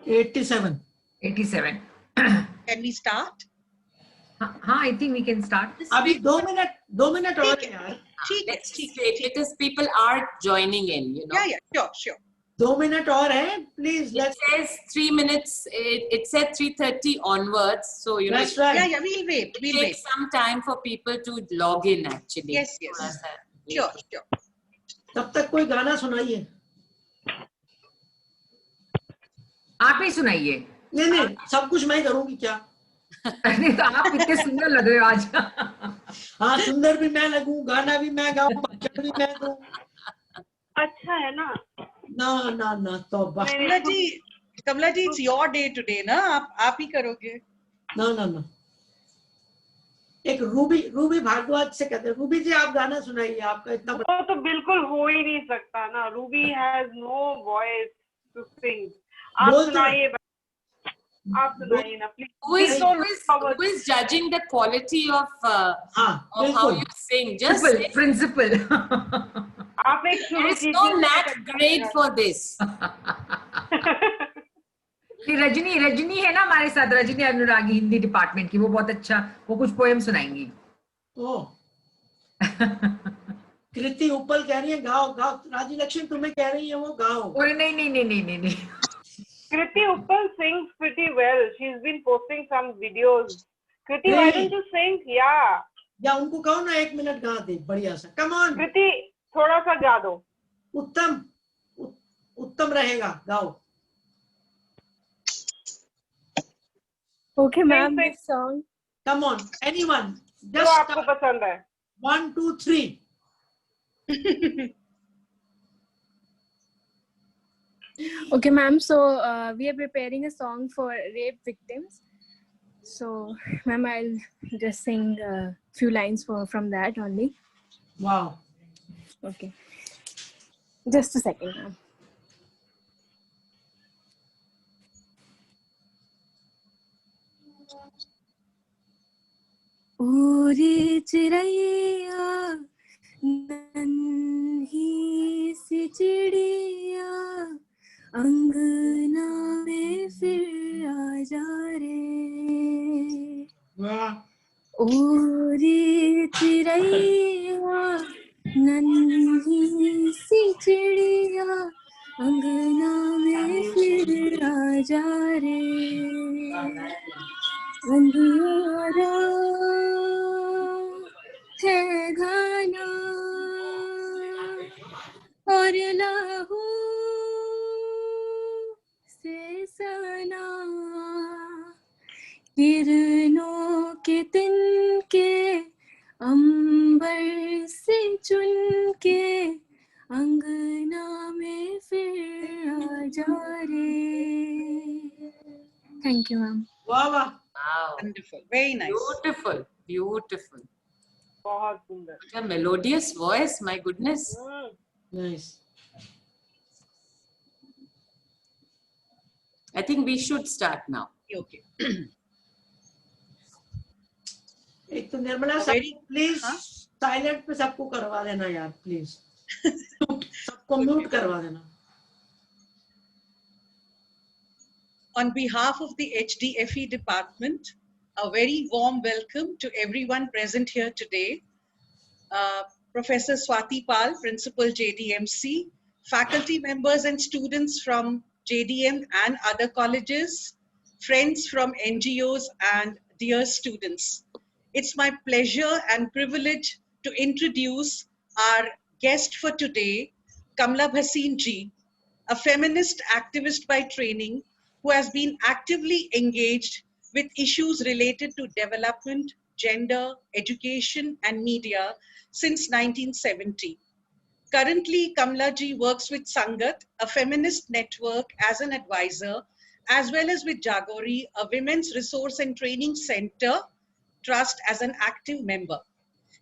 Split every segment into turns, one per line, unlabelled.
87.
87.
Can we start?
I think we can start.
अभी 2 minute और है यार.
Let's just wait because people are joining in, you know.
Yeah, sure.
2 minute और है, please.
It says 3 minutes. It said 3:30 onwards, so you know.
That's right.
Yeah, we'll wait.
It takes some time for people to log in actually.
Yes. Sure.
तब तक कोई गाना सुनाइए.
आप ही सुनाइए.
नहीं, सब कुछ मैं करूंगी क्या?
नहीं तो आप इतने सुंदर लग रहे हो आज.
हाँ, सुंदर भी मैं लगूं, गाना भी मैं गाऊं, भाषण भी मैं दूं.
अच्छा है ना?
ना तो
कमला जी, it's your day today ना? आप ही करोगे.
ना. एक रूबी भारद्वाज से कहते हैं, रूबी जी आप गाना सुनाइए, आपका इतना.
वो तो बिल्कुल हो ही नहीं सकता ना. Ruby has no voice to sing. आप सुनाइए ना please.
Who is judging the quality of how you sing? Just
principal.
आप एक
there is no NAT grade for this.
Rajni है ना हमारे साथ. रजनी अनुरागी हिंदी डिपार्टमेंट की, वो बहुत अच्छा, वो कुछ पोएम सुनाएंगी.
कृति उपल कह रही है गाओ. राजी लक्ष्मी तुम्हें कह रही है वो गाओ.
नहीं.
Kriti Uppal sings pretty well. She's been posting some videos. Kriti, why don't you sing? Yeah.
या उनको कहो ना 1 मिनट गा दे बढ़िया सा. Come on.
Kriti, थोड़ा सा गा दो.
उत्तम रहेगा. गाओ.
Okay, ma'am. This song.
Come on, anyone.
जो आपको पसंद है.
1, 2, 3.
Okay, ma'am. So we are preparing a song for rape victims. So, ma'am, I'll just sing a few lines from that only.
Wow.
Okay. Just a second, ma'am. ओरे चिड़ैया नन्ही सी चिड़िया अंगना में फिर आ जा रे. ओरे चिड़ैया नन्ही सी चिड़िया अंगना में फिर आ जा रे. अंधियारा है घना और लहू से सना किरणों के तिनके अंबर से चुन के अंगना में फिर आ जा रे. Thank you, ma'am.
Wow.
Wonderful. Very nice.
Beautiful.
बहुत सुंदर.
What a melodious voice, my goodness.
Nice.
I think we should start now.
Okay.
एक तो निर्मला साहब प्लीज साइलेंट पे सबको करवा देना यार प्लीज. सबको म्यूट करवा देना.
On behalf of the HDFE department, a very warm welcome to everyone present here today. Professor Swati Pal, Principal JDMC, faculty members and students from JDM and other colleges, friends from NGOs and dear students. It's my pleasure and privilege to introduce our guest for today, Kamla Bhasin ji, a feminist activist by training who has been actively engaged with issues related to development, gender, education, and media since 1970. Currently, Kamla ji works with Sangat, a feminist network, as an advisor, as well as with Jagori, a women's resource and training center trust, as an active member.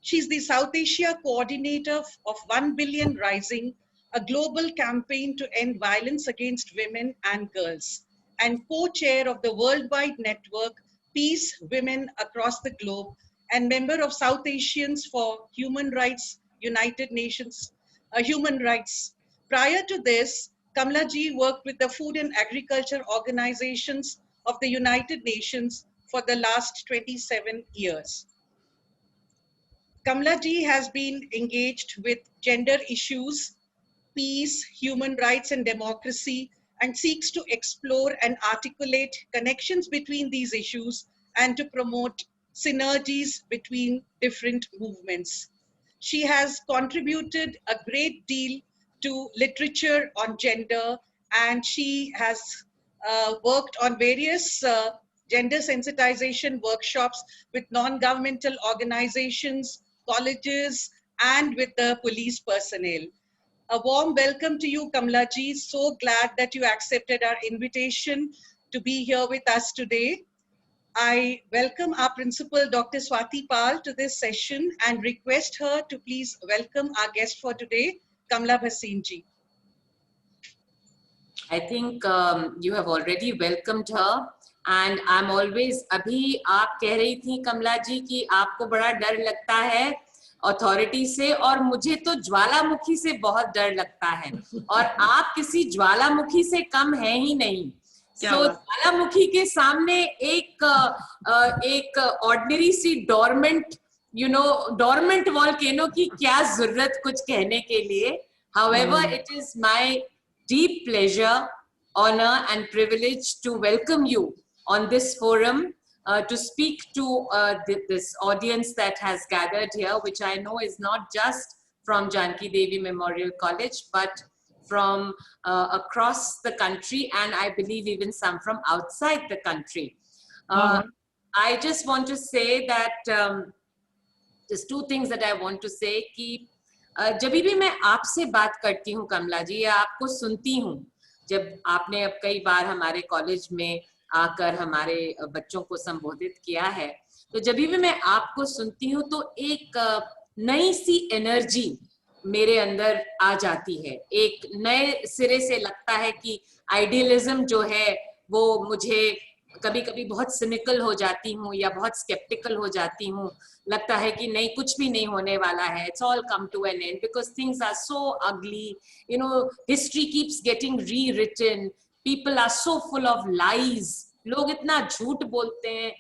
She's the South Asia coordinator of 1 Billion Rising, a global campaign to end violence against women and girls, and co-chair of the worldwide network Peace Women Across the Globe, and member of South Asians for Human Rights, United Nations Human Rights. Prior to this, Kamla ji worked with the Food and Agriculture Organizations of the United Nations for the last 27 years. Kamla ji has been engaged with gender issues, peace, human rights and democracy, and seeks to explore and articulate connections between these issues and to promote synergies between different movements. She has contributed a great deal to literature on gender, and she has worked on various gender sensitization workshops with non-governmental organizations, colleges, and with the police personnel. A warm welcome to you, Kamla ji. So glad that you accepted our invitation to be here with us today. I welcome our principal, Dr. Swati Pal, to this session and request her to please welcome our guest for today, Kamla Bhasin ji.
I think you have already welcomed her, and I'm always, अभी आप कह रही थी कमला जी कि आपको बड़ा डर लगता है अथॉरिटी से, और मुझे तो ज्वालामुखी से बहुत डर लगता है, और आप किसी ज्वालामुखी से कम है ही नहीं। So ज्वालामुखी के सामने एक ऑर्डिनरी सी डोरमेंट वॉल्केनो की क्या जरूरत कुछ कहने के लिए। However, it is my deep pleasure, honor and privilege to welcome you on this forum, to speak to this audience that has gathered here, which I know is not just from Janki Devi Memorial College, but from across the country, and I believe even some from outside the country. I just want to say that there's two things that I want to say कि जब भी मैं आपसे बात करती हूँ कमला जी, या आपको सुनती हूँ, जब आपने अब कई बार हमारे कॉलेज में आकर हमारे बच्चों को संबोधित किया है, तो जब भी मैं आपको सुनती हूँ तो एक नई सी एनर्जी मेरे अंदर आ जाती है। एक नए सिरे से लगता है कि आइडियलिज्म जो है वो मुझे कभी कभी बहुत सिनिकल हो जाती हूँ या बहुत स्केप्टिकल हो जाती हूँ, लगता है कि नहीं, कुछ भी नहीं होने वाला है, it's all come to an end because things are so ugly, you know, history keeps getting rewritten, people are so full of lies, लोग इतना झूठ बोलते हैं।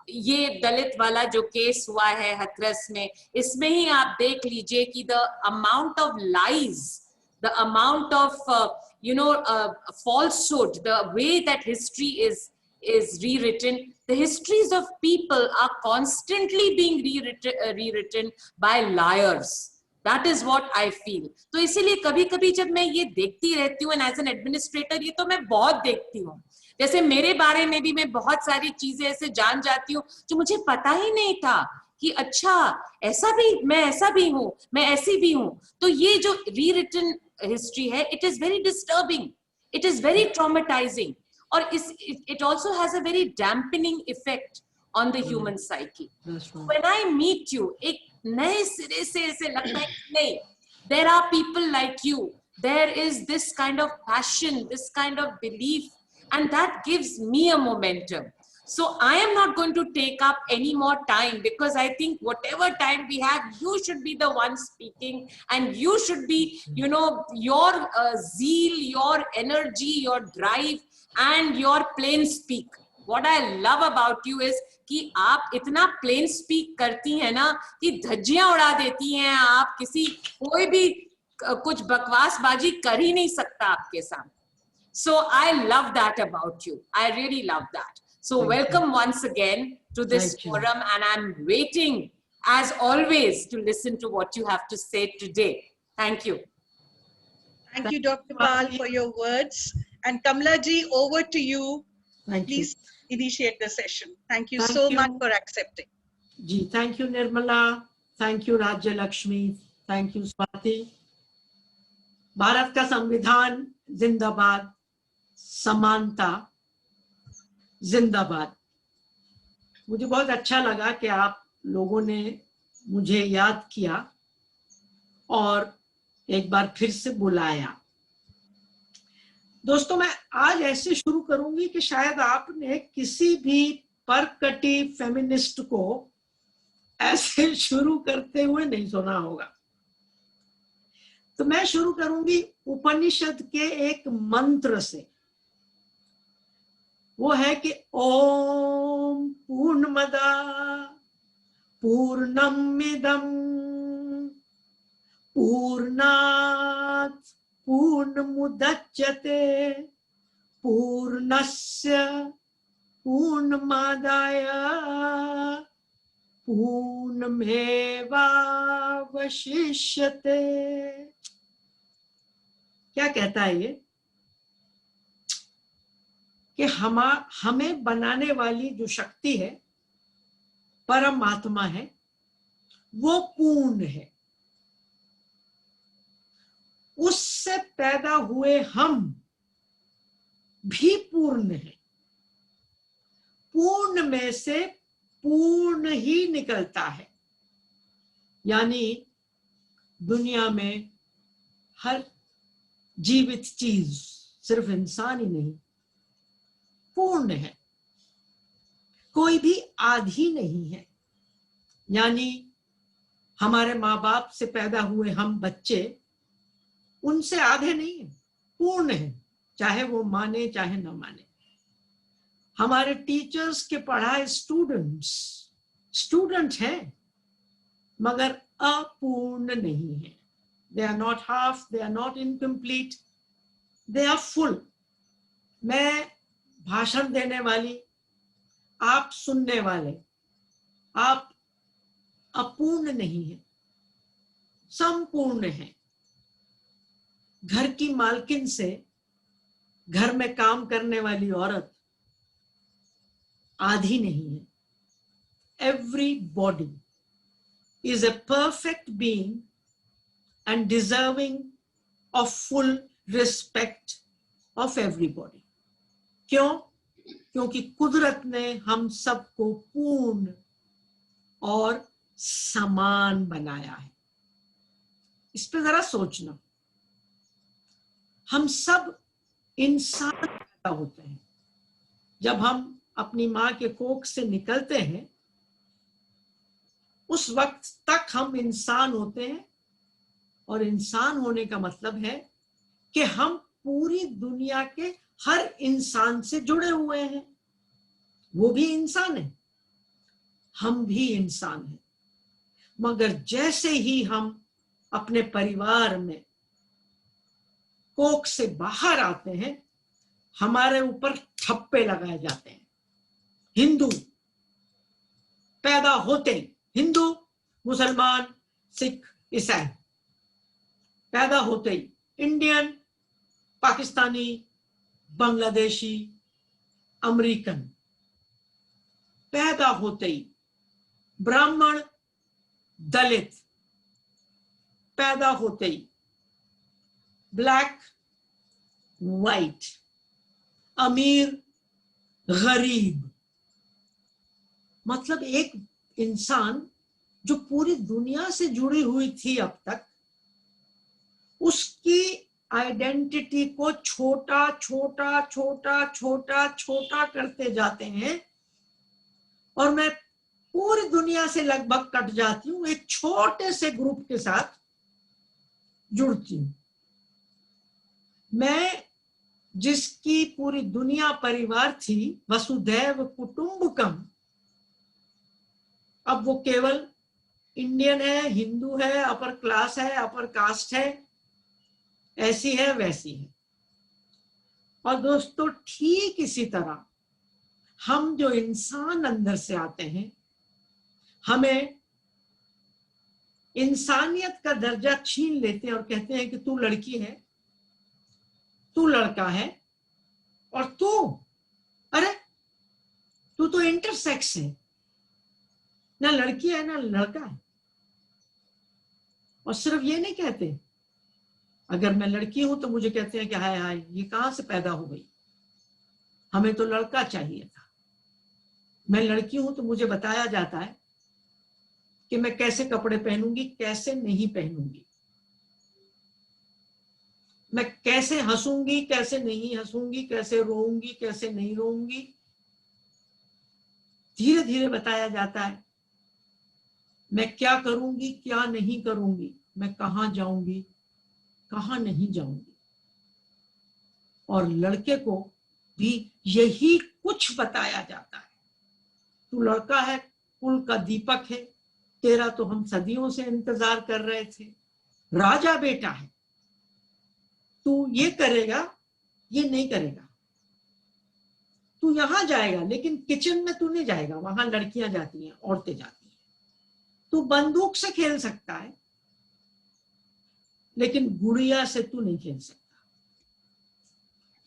ये दलित वाला जो केस हुआ है हाथरस में, इसमें ही आप देख लीजिए कि the amount of lies, the amount of falsehood, the way that history is rewritten, the histories of people are constantly being rewritten by liars. That is what I feel. तो इसीलिए कभी कभी जब मैं ये देखती रहती हूँ, and as an administrator ये तो मैं बहुत देखती हूँ, जैसे मेरे बारे में भी मैं बहुत सारी चीजें ऐसे जान जाती हूँ जो मुझे पता ही नहीं था कि अच्छा ऐसा भी, मैं ऐसा भी हूँ, मैं ऐसी भी हूँ। तो ये जो rewritten history है, it is very disturbing, it is very traumatizing, और it also has a very dampening effect on the human psyche. When I meet you, एक नए सिरे से ऐसे लगता है कि नहीं, there are people like you, there is this kind of passion, this kind of belief, and that gives me a momentum. So I am not going to take up any more time, because I think whatever time we have, you should be the one speaking, and you should be, you know, your zeal, your energy, your drive, and your plain speak. What I love about you is कि आप इतना plain speak करती हैं ना कि धज्जियां उड़ा देती हैं आप, किसी कोई भी कुछ बकवासबाजी कर ही नहीं सकता आपके सामने. So I love that about you. I really love that. So welcome once again to this forum, and I'm waiting as always to listen to what you have to say today. Thank you.
Thank you, Dr. Pal, for your words. And Kamla ji, over to you. Please initiate the session. Thank you so much for accepting.
Ji, thank you, Nirmala. Thank you, Rajya Lakshmi. Thank you, Swati. Bharat का संविधान जिंदाबाद, समानता जिंदाबाद. मुझे बहुत अच्छा लगा कि आप लोगों ने मुझे याद किया और एक बार फिर से बुलाया. दोस्तों, मैं आज ऐसे शुरू करूंगी कि शायद आपने किसी भी परकटी फेमिनिस्ट को ऐसे शुरू करते हुए नहीं सुना होगा. तो मैं शुरू करूंगी उपनिषद के एक मंत्र से। वो है कि ओम पूर्णमदा पूर्णमिदं पूर्णात् पूर्णमुदच्यते पूर्णस्य पूर्णमादाय पूर्णमेवावशिष्यते। क्या कहता है ये कि हमें बनाने वाली जो शक्ति है, परमात्मा है, वो पूर्ण है। उससे पैदा हुए हम भी पूर्ण हैं। पूर्ण में से पूर्ण ही निकलता है। यानी दुनिया में हर जीवित चीज, सिर्फ इंसान ही नहीं, पूर्ण है। कोई भी आधी नहीं है। यानी हमारे माँ बाप से पैदा हुए हम बच्चे उनसे आधे नहीं है, पूर्ण है, चाहे वो माने चाहे न माने। हमारे टीचर्स के पढ़ाए स्टूडेंट हैं, मगर अपूर्ण नहीं है। They are not half, they are not incomplete, they are full. मैं भाषण देने वाली, आप सुनने वाले, आप अपूर्ण नहीं है, संपूर्ण है। घर की मालकिन से घर में काम करने वाली औरत आधी नहीं है। Everybody is a perfect being and deserving of full respect of everybody. क्यों? क्योंकि कुदरत ने हम सबको पूर्ण और समान बनाया है। इस पे जरा सोचना। हम सब इंसान पैदा होते हैं। जब हम अपनी माँ के कोख से निकलते हैं, उस वक्त तक हम इंसान होते हैं। और इंसान होने का मतलब है कि हम पूरी दुनिया के हर इंसान से जुड़े हुए हैं। वो भी इंसान है, हम भी इंसान हैं। मगर जैसे ही हम अपने परिवार में कोख से बाहर आते हैं, हमारे ऊपर ठप्पे लगाए जाते हैं। हिंदू पैदा होते ही, हिंदू, मुसलमान, सिख, ईसाई पैदा होते ही, इंडियन, पाकिस्तानी, बांग्लादेशी, अमेरिकन पैदा होते ही, ब्राह्मण, दलित पैदा होते ही, ब्लैक, वाइट, अमीर, गरीब। मतलब एक इंसान जो पूरी दुनिया से जुड़ी हुई थी अब तक, उसकी आइडेंटिटी को छोटा छोटा छोटा छोटा छोटा करते जाते हैं। और मैं पूरी दुनिया से लगभग कट जाती हूँ, एक छोटे से ग्रुप के साथ जुड़ती हूँ। मैं जिसकी पूरी दुनिया परिवार थी, वसुधैव कुटुंबकम, अब वो केवल इंडियन है, हिंदू है, अपर क्लास है, अपर कास्ट है, ऐसी है वैसी है। और दोस्तों, ठीक इसी तरह हम जो इंसान अंदर से आते हैं, हमें इंसानियत का दर्जा छीन लेते हैं और कहते हैं कि तू लड़की है, तू लड़का है, और तू, अरे तू तो इंटरसेक्स है, ना लड़की है ना लड़का है। और सिर्फ ये नहीं कहते, अगर मैं लड़की हूं तो मुझे कहते हैं कि हाय हाय, ये कहां से पैदा हो गई, हमें तो लड़का चाहिए था। मैं लड़की हूं तो मुझे बताया जाता है कि मैं कैसे कपड़े पहनूंगी, कैसे नहीं पहनूंगी, मैं कैसे हंसूंगी, कैसे नहीं हंसूंगी, कैसे रोऊंगी, कैसे नहीं रोऊंगी। धीरे धीरे बताया जाता है मैं क्या करूंगी, क्या नहीं करूंगी, मैं कहां जाऊंगी, कहाँ नहीं जाऊंगी। और लड़के को भी यही कुछ बताया जाता है, तू लड़का है, कुल का दीपक है, तेरा तो हम सदियों से इंतजार कर रहे थे, राजा बेटा है, तू ये करेगा, ये नहीं करेगा, तू यहां जाएगा लेकिन किचन में तू नहीं जाएगा, वहां लड़कियां जाती हैं, औरतें जाती हैं। तू बंदूक से खेल सकता है लेकिन गुड़िया से तू नहीं खेल सकता।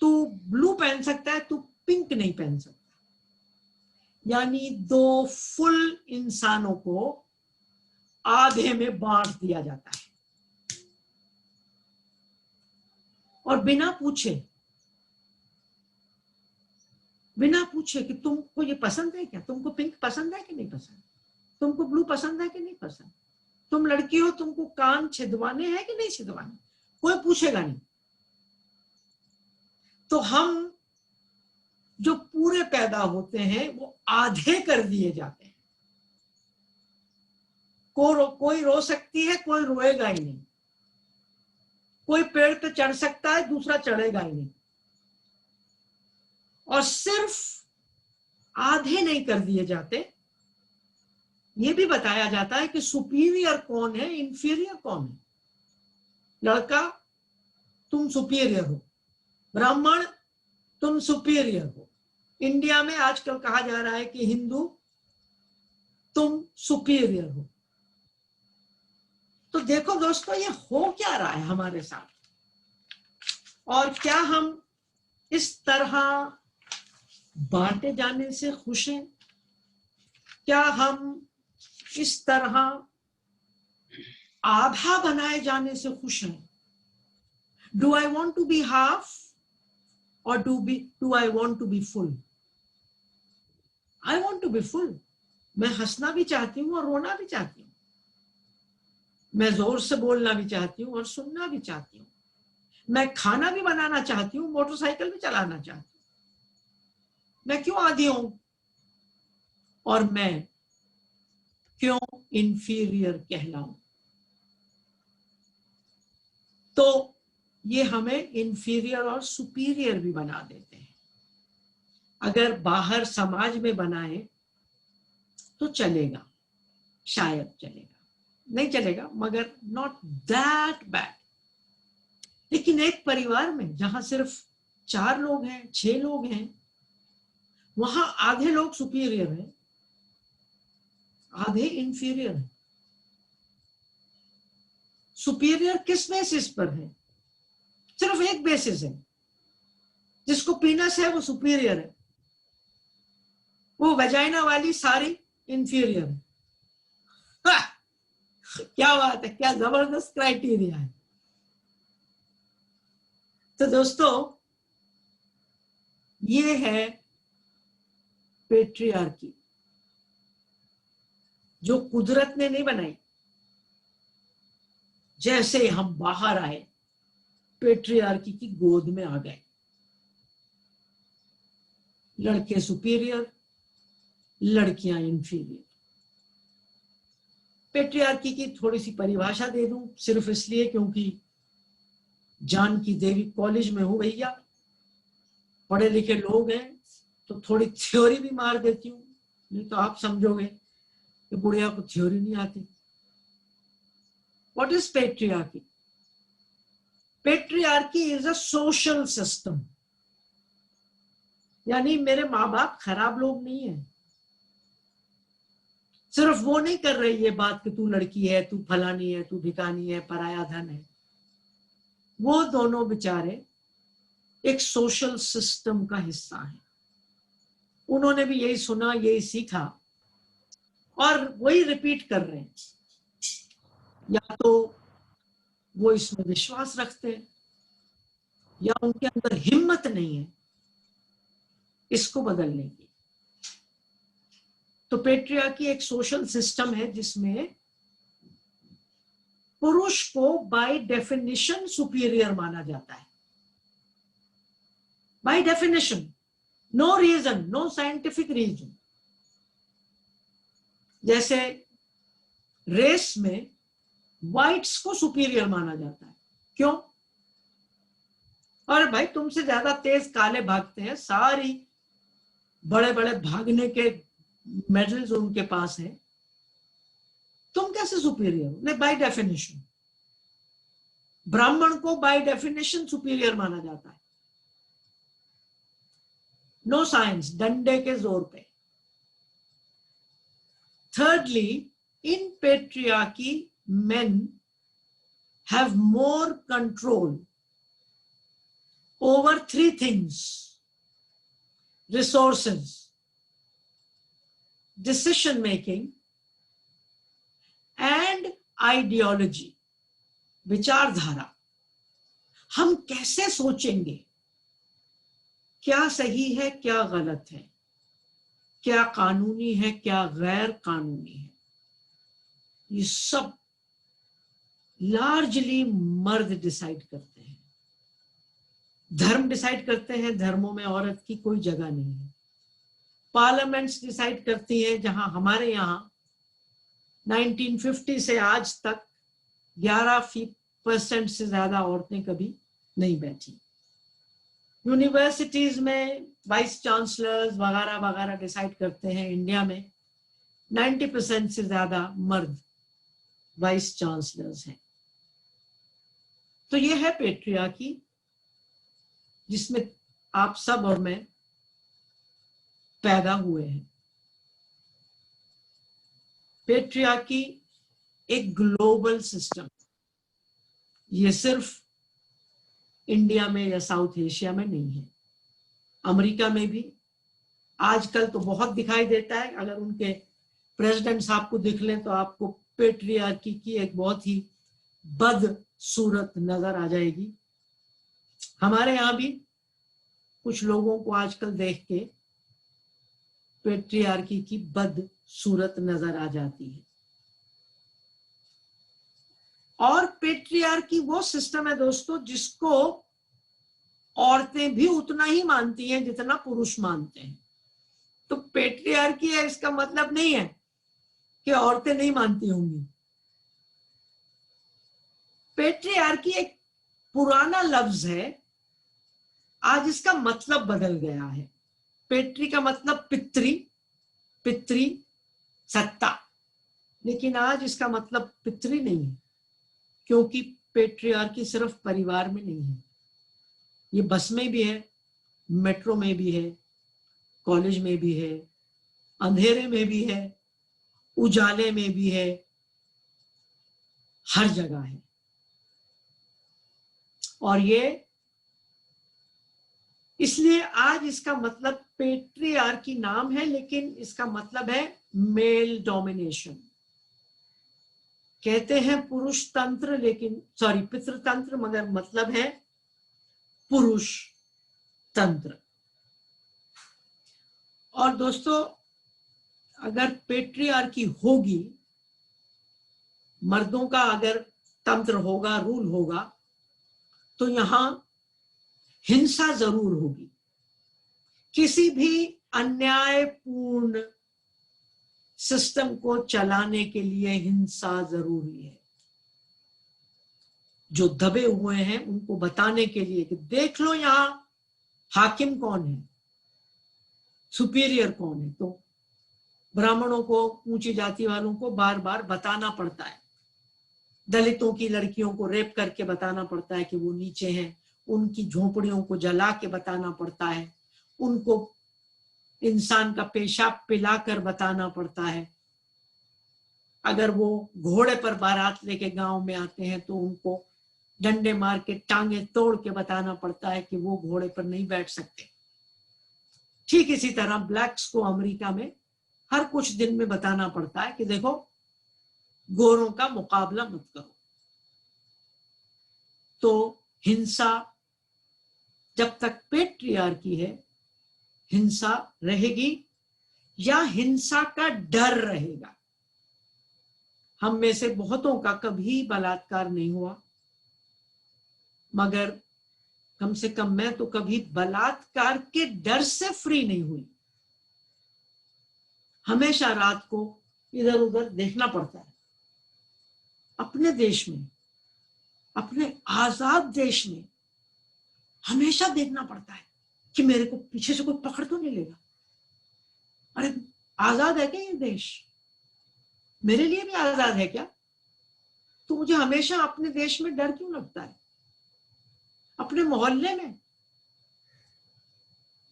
तू ब्लू पहन सकता है, तू पिंक नहीं पहन सकता। यानी दो फुल इंसानों को आधे में बांट दिया जाता है। और बिना पूछे कि तुमको ये पसंद है क्या, तुमको पिंक पसंद है कि नहीं पसंद, तुमको ब्लू पसंद है कि नहीं पसंद, तुम लड़की हो, तुमको कान छिदवाने हैं कि नहीं छिदवाने, कोई पूछेगा नहीं। तो हम जो पूरे पैदा होते हैं वो आधे कर दिए जाते हैं। कोई रो सकती है, कोई रोएगा ही नहीं। कोई पेड़ पे चढ़ सकता है, दूसरा चढ़ेगा ही नहीं। और सिर्फ आधे नहीं कर दिए जाते, ये भी बताया जाता है कि सुपीरियर कौन है, इंफीरियर कौन है। लड़का तुम सुपीरियर हो, ब्राह्मण तुम सुपीरियर हो। इंडिया में आजकल कहा जा रहा है कि हिंदू तुम सुपीरियर हो। तो देखो दोस्तों, ये हो क्या रहा है हमारे साथ, और क्या हम इस तरह बांटे जाने से खुश हैं? क्या हम इस तरह आधा बनाए जाने से खुश हैं? Do I want to be half और do I want to be full? I want to be full. मैं हंसना भी चाहती हूँ और रोना भी चाहती हूँ, मैं जोर से बोलना भी चाहती हूँ और सुनना भी चाहती हूँ, मैं खाना भी बनाना चाहती हूँ, मोटरसाइकिल भी चलाना चाहती हूँ। मैं क्यों आधी हूं और मैं क्यों इंफीरियर कहलाऊं? तो ये हमें इंफीरियर और सुपीरियर भी बना देते हैं। अगर बाहर समाज में बनाए तो चलेगा, शायद चलेगा, नहीं चलेगा, मगर नॉट दैट बैड। लेकिन एक परिवार में जहां सिर्फ 4 लोग हैं, 6 लोग हैं, वहां आधे लोग सुपीरियर हैं, आधे इंफीरियर हैं। सुपीरियर किस बेसिस पर है? सिर्फ एक बेसिस है, जिसको पीनस है वो सुपीरियर है, वो वजाइना वाली सारी इंफीरियर है। क्या बात है, क्या जबरदस्त क्राइटेरिया है। तो दोस्तों, ये है पेट्रियार्की, जो कुदरत ने नहीं बनाई। जैसे हम बाहर आए, पेट्रियार्की की गोद में आ गए। लड़के सुपीरियर, लड़कियां इंफीरियर। पेट्रियार्की की थोड़ी सी परिभाषा दे दूं, सिर्फ इसलिए क्योंकि जानकी देवी कॉलेज में हूं भैया, पढ़े लिखे लोग हैं, तो थोड़ी थ्योरी भी मार देती हूँ, नहीं तो आप समझोगे कि बुढ़िया को थ्योरी नहीं आती। What is patriarchy? Patriarchy is a social system. यानी मेरे माँ बाप खराब लोग नहीं है। सिर्फ वो नहीं कर रही ये बात कि तू लड़की है, तू फलानी है, तू भिखानी है, पराया धन है। वो दोनों बेचारे एक सोशल सिस्टम का हिस्सा है। उन्होंने भी यही सुना, यही सीखा और वही रिपीट कर रहे हैं। या तो वो इसमें विश्वास रखते हैं या उनके अंदर हिम्मत नहीं है इसको बदलने की। तो पेट्रियार्की एक सोशल सिस्टम है जिसमें पुरुष को बाय डेफिनेशन सुपीरियर माना जाता है। By definition, no reason, no scientific reason. जैसे रेस में व्हाइट्स को सुपीरियर माना जाता है। क्यों? और भाई तुमसे ज्यादा तेज काले भागते हैं, सारी बड़े बड़े भागने के मेडल्स उनके पास है, तुम कैसे सुपीरियर हो? नहीं, बाय डेफिनेशन ब्राह्मण को बाय डेफिनेशन सुपीरियर माना जाता है। नो साइंस, डंडे के जोर पे। Thirdly, in patriarchy, men have more control over three things: resources, decision making, and ideology, विचारधारा। हम कैसे सोचेंगे, क्या सही है क्या गलत है, क्या कानूनी है क्या गैर कानूनी है, ये सब लार्जली मर्द डिसाइड करते हैं। धर्म डिसाइड करते हैं, धर्मों में औरत की कोई जगह नहीं है। पार्लियामेंट्स डिसाइड करती हैं, जहां हमारे यहाँ 1950 से आज तक 11% से ज्यादा औरतें कभी नहीं बैठी। यूनिवर्सिटीज में वाइस चांसलर्स वगैरह वगैरह डिसाइड करते हैं। इंडिया में 90% से ज्यादा मर्द वाइस चांसलर्स हैं। तो ये है पेट्रियार्की, जिसमें आप सब और मैं पैदा हुए हैं। पेट्रियार्की एक ग्लोबल सिस्टम, ये सिर्फ इंडिया में या साउथ एशिया में नहीं है, अमेरिका में भी आजकल तो बहुत दिखाई देता है। अगर उनके प्रेसिडेंट साहब को दिख लें तो आपको पेट्रियार्की की एक बहुत ही बदसूरत नजर आ जाएगी। हमारे यहाँ भी कुछ लोगों को आजकल देख के पेट्रियार्की की बदसूरत नजर आ जाती है। और पेट्रियार्की वो सिस्टम है दोस्तों जिसको औरतें भी उतना ही मानती हैं जितना पुरुष मानते हैं। तो पेट्रियार्की है इसका मतलब नहीं है कि औरतें नहीं मानती होंगी। पेट्रियार्की एक पुराना लफ्ज है, आज इसका मतलब बदल गया है। पेट्री का मतलब पितरी, पितरी सत्ता, लेकिन आज इसका मतलब पितरी नहीं है, क्योंकि पेट्रियार्की सिर्फ परिवार में नहीं है, ये बस में भी है, मेट्रो में भी है, कॉलेज में भी है, अंधेरे में भी है, उजाले में भी है, हर जगह है। और ये इसलिए आज इसका मतलब पेट्रियार्की नाम है, लेकिन इसका मतलब है मेल डोमिनेशन। कहते हैं पुरुष तंत्र, लेकिन पितृतंत्र, मगर मतलब है पुरुष तंत्र। और दोस्तों, अगर पेट्रियार्की होगी, मर्दों का अगर तंत्र होगा, रूल होगा, तो यहां हिंसा जरूर होगी। किसी भी अन्यायपूर्ण सिस्टम को चलाने के लिए हिंसा जरूरी है। जो दबे हुए हैं उनको बताने के लिए कि देख लो यहां हाकिम कौन है, सुपीरियर कौन है। तो ब्राह्मणों को, ऊंची जाति वालों को बार बार बताना पड़ता है, दलितों की लड़कियों को रेप करके बताना पड़ता है कि वो नीचे हैं, उनकी झोपड़ियों को जला के बताना पड़ता है, उनको इंसान का पेशाब पिलाकर बताना पड़ता है। अगर वो घोड़े पर बारात लेके गांव में आते हैं तो उनको डंडे मार के टांगे तोड़ के बताना पड़ता है कि वो घोड़े पर नहीं बैठ सकते। ठीक इसी तरह ब्लैक्स को अमेरिका में हर कुछ दिन में बताना पड़ता है कि देखो गोरों का मुकाबला मत करो। तो हिंसा, जब तक पेट्रियार्की है, हिंसा रहेगी या हिंसा का डर रहेगा। हम में से बहुतों का कभी बलात्कार नहीं हुआ, मगर कम से कम मैं तो कभी बलात्कार के डर से फ्री नहीं हुई। हमेशा रात को इधर उधर देखना पड़ता है। अपने देश में, अपने आजाद देश में हमेशा देखना पड़ता है कि मेरे को पीछे से कोई पकड़ तो नहीं लेगा। अरे आजाद है क्या ये देश? मेरे लिए भी आजाद है क्या? तो मुझे हमेशा अपने देश में डर क्यों लगता है? अपने मोहल्ले में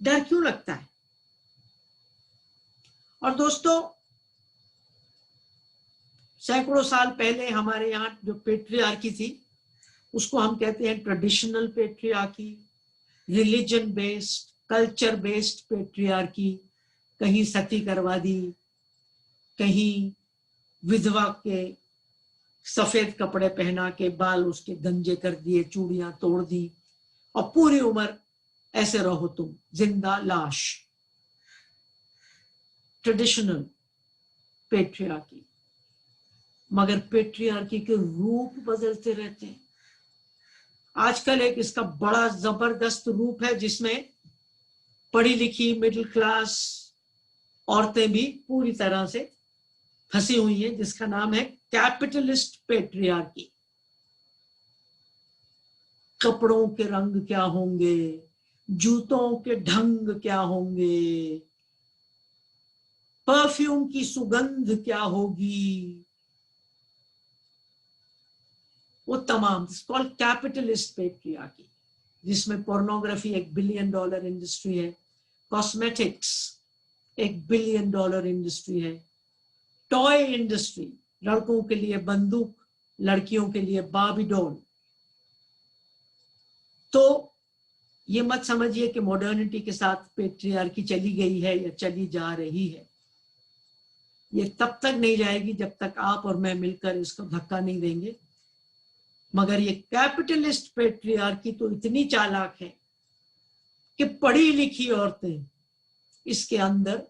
डर क्यों लगता है? और दोस्तों, सैकड़ों साल पहले हमारे यहाँ जो पेट्रियार्की थी, उसको हम कहते हैं traditional patriarchy, religion based, culture based patriarchy. कहीं सती करवा दी, कहीं विधवा के सफेद कपड़े पहना के बाल उसके गंजे कर दिए, चूड़ियां तोड़ दी, और पूरी उम्र ऐसे रहो तुम जिंदा लाश। Traditional patriarchy. मगर पेट्रियार्की के रूप बदलते रहते हैं। आजकल एक इसका बड़ा जबरदस्त रूप है जिसमें पढ़ी लिखी मिडिल क्लास औरतें भी पूरी तरह से फंसी हुई हैं, जिसका नाम है कैपिटलिस्ट पेट्रियार्की। कपड़ों के रंग क्या होंगे, जूतों के ढंग क्या होंगे, परफ्यूम की सुगंध क्या होगी, वो तमाम कॉल्ड कैपिटलिस्ट पेट्रियार्की, जिसमें पोर्नोग्राफी $1 बिलियन इंडस्ट्री है, कॉस्मेटिक्स $1 बिलियन इंडस्ट्री है, टॉय इंडस्ट्री, लड़कों के लिए बंदूक, लड़कियों के लिए बार्बी डॉल। तो ये मत समझिए कि मॉडर्निटी के साथ पेट्रियार्की चली गई है या चली जा रही है। ये तब तक नहीं जाएगी जब तक आप और मैं मिलकर इसको धक्का नहीं देंगे। मगर ये कैपिटलिस्ट पेट्रियार्की तो इतनी चालाक है कि पढ़ी लिखी औरतें इसके अंदर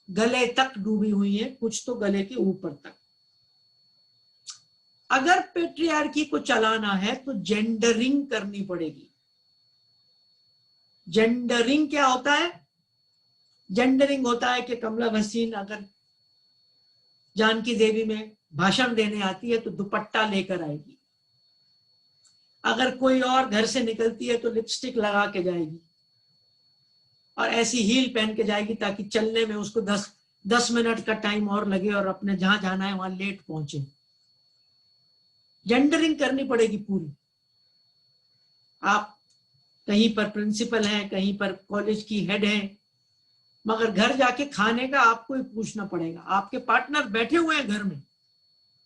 गले तक डूबी हुई हैं, कुछ तो गले के ऊपर तक। अगर पेट्रियार्की को चलाना है तो जेंडरिंग करनी पड़ेगी। जेंडरिंग क्या होता है? जेंडरिंग होता है कि कमला हसीन अगर जानकी देवी में भाषण देने आती है तो दुपट्टा लेकर आएगी, अगर कोई और घर से निकलती है तो लिपस्टिक लगा के जाएगी और ऐसी हील पहन के जाएगी ताकि चलने में उसको 10 मिनट का टाइम और लगे और अपने जहां जाना है वहां लेट पहुंचे। जेंडरिंग करनी पड़ेगी पूरी। आप कहीं पर प्रिंसिपल हैं, कहीं पर कॉलेज की हेड हैं, मगर घर जाके खाने का आपको ही पूछना पड़ेगा। आपके पार्टनर बैठे हुए हैं घर में,